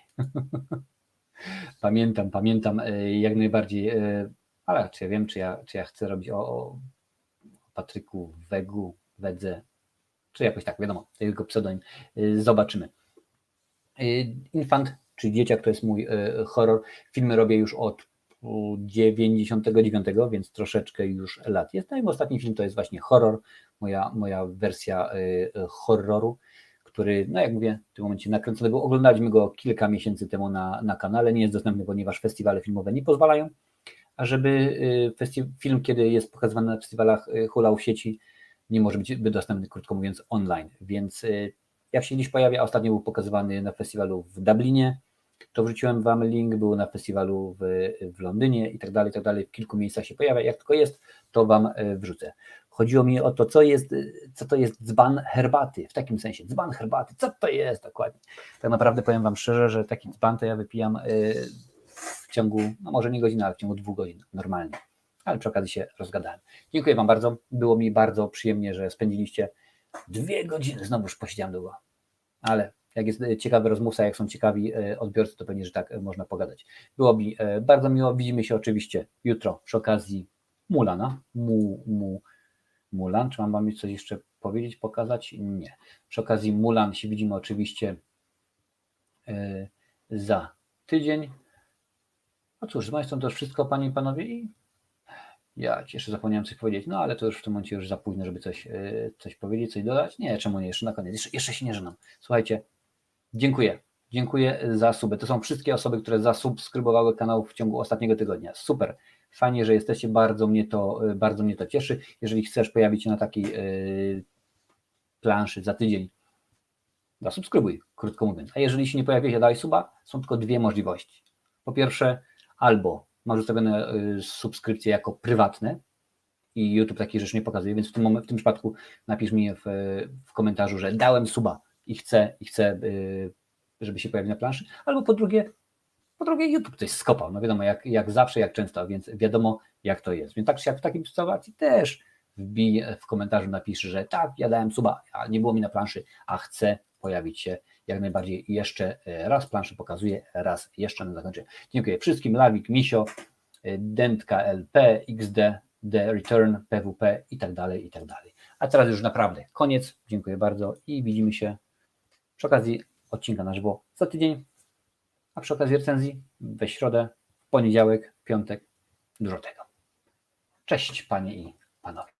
Pamiętam jak najbardziej, ale czy ja wiem, czy ja chcę robić o Patryku, Wegu, Wedze, czy jakoś tak, wiadomo, to jego pseudonim. Zobaczymy. Infant, czyli Dzieciak, to jest mój horror. Filmy robię już od 99, więc troszeczkę już lat jest. No i ostatni film to jest właśnie horror, moja wersja horroru, który, no jak mówię, w tym momencie nakręcony był. Oglądaliśmy go kilka miesięcy temu na kanale. Nie jest dostępny, ponieważ festiwale filmowe nie pozwalają, a żeby film, kiedy jest pokazywany na festiwalach, hulał w sieci, nie może być dostępny, krótko mówiąc, online. Więc jak się dziś pojawia, a ostatnio był pokazywany na festiwalu w Dublinie, to wrzuciłem Wam link, był na festiwalu w Londynie i tak dalej, w kilku miejscach się pojawia. Jak tylko jest, to Wam wrzucę. Chodziło mi o to, co to jest dzban herbaty, w takim sensie, dzban herbaty, co to jest dokładnie. Tak naprawdę powiem Wam szczerze, że taki dzban to ja wypijam w ciągu, no może nie godziny, ale w ciągu 2 godzin, normalnie. Ale przy okazji się rozgadałem. Dziękuję Wam bardzo, było mi bardzo przyjemnie, że spędziliście 2 godziny, znowuż posiedziałem długo, ale jak jest ciekawy rozmówca, jak są ciekawi odbiorcy, to pewnie, że tak można pogadać. Było mi bardzo miło, widzimy się oczywiście jutro przy okazji Mulana, Mulan, czy mam Wam coś jeszcze powiedzieć, pokazać? Nie. Przy okazji Mulan się widzimy oczywiście za tydzień. No cóż, z mojej strony to już wszystko, Panie i Panowie, i ja jeszcze zapomniałem coś powiedzieć, no ale to już w tym momencie już za późno, żeby coś powiedzieć, coś dodać. Nie, czemu nie, jeszcze na koniec, jeszcze się nie żenam. Słuchajcie, dziękuję za suby. To są wszystkie osoby, które zasubskrybowały kanał w ciągu ostatniego tygodnia. Super, fajnie, że jesteście, bardzo mnie to cieszy. Jeżeli chcesz pojawić się na takiej planszy za tydzień, zasubskrybuj, krótko mówiąc. A jeżeli się nie pojawi, daj suba, są tylko 2 możliwości. Po pierwsze, albo masz ustawione subskrypcje jako prywatne i YouTube takich rzeczy nie pokazuje, więc w tym przypadku napisz mi w komentarzu, że dałem suba i chcę, żeby się pojawił na planszy, albo po drugie YouTube coś skopał, no wiadomo, jak zawsze, jak często, więc wiadomo jak to jest. Więc tak czy jak w takiej sytuacji też wbij w komentarzu, napisz, że tak, ja dałem suba, a nie było mi na planszy, a chcę pojawić się jak najbardziej. I jeszcze raz planszę pokazuję, raz jeszcze na zakończenie. Dziękuję wszystkim, Lawik, Misio, Dentka LP, XD, The Return, PWP i tak dalej. A teraz już naprawdę koniec, dziękuję bardzo i widzimy się przy okazji odcinka na żywo za tydzień, a przy okazji recenzji we środę, w poniedziałek, piątek, dużo tego. Cześć Panie i Panowie.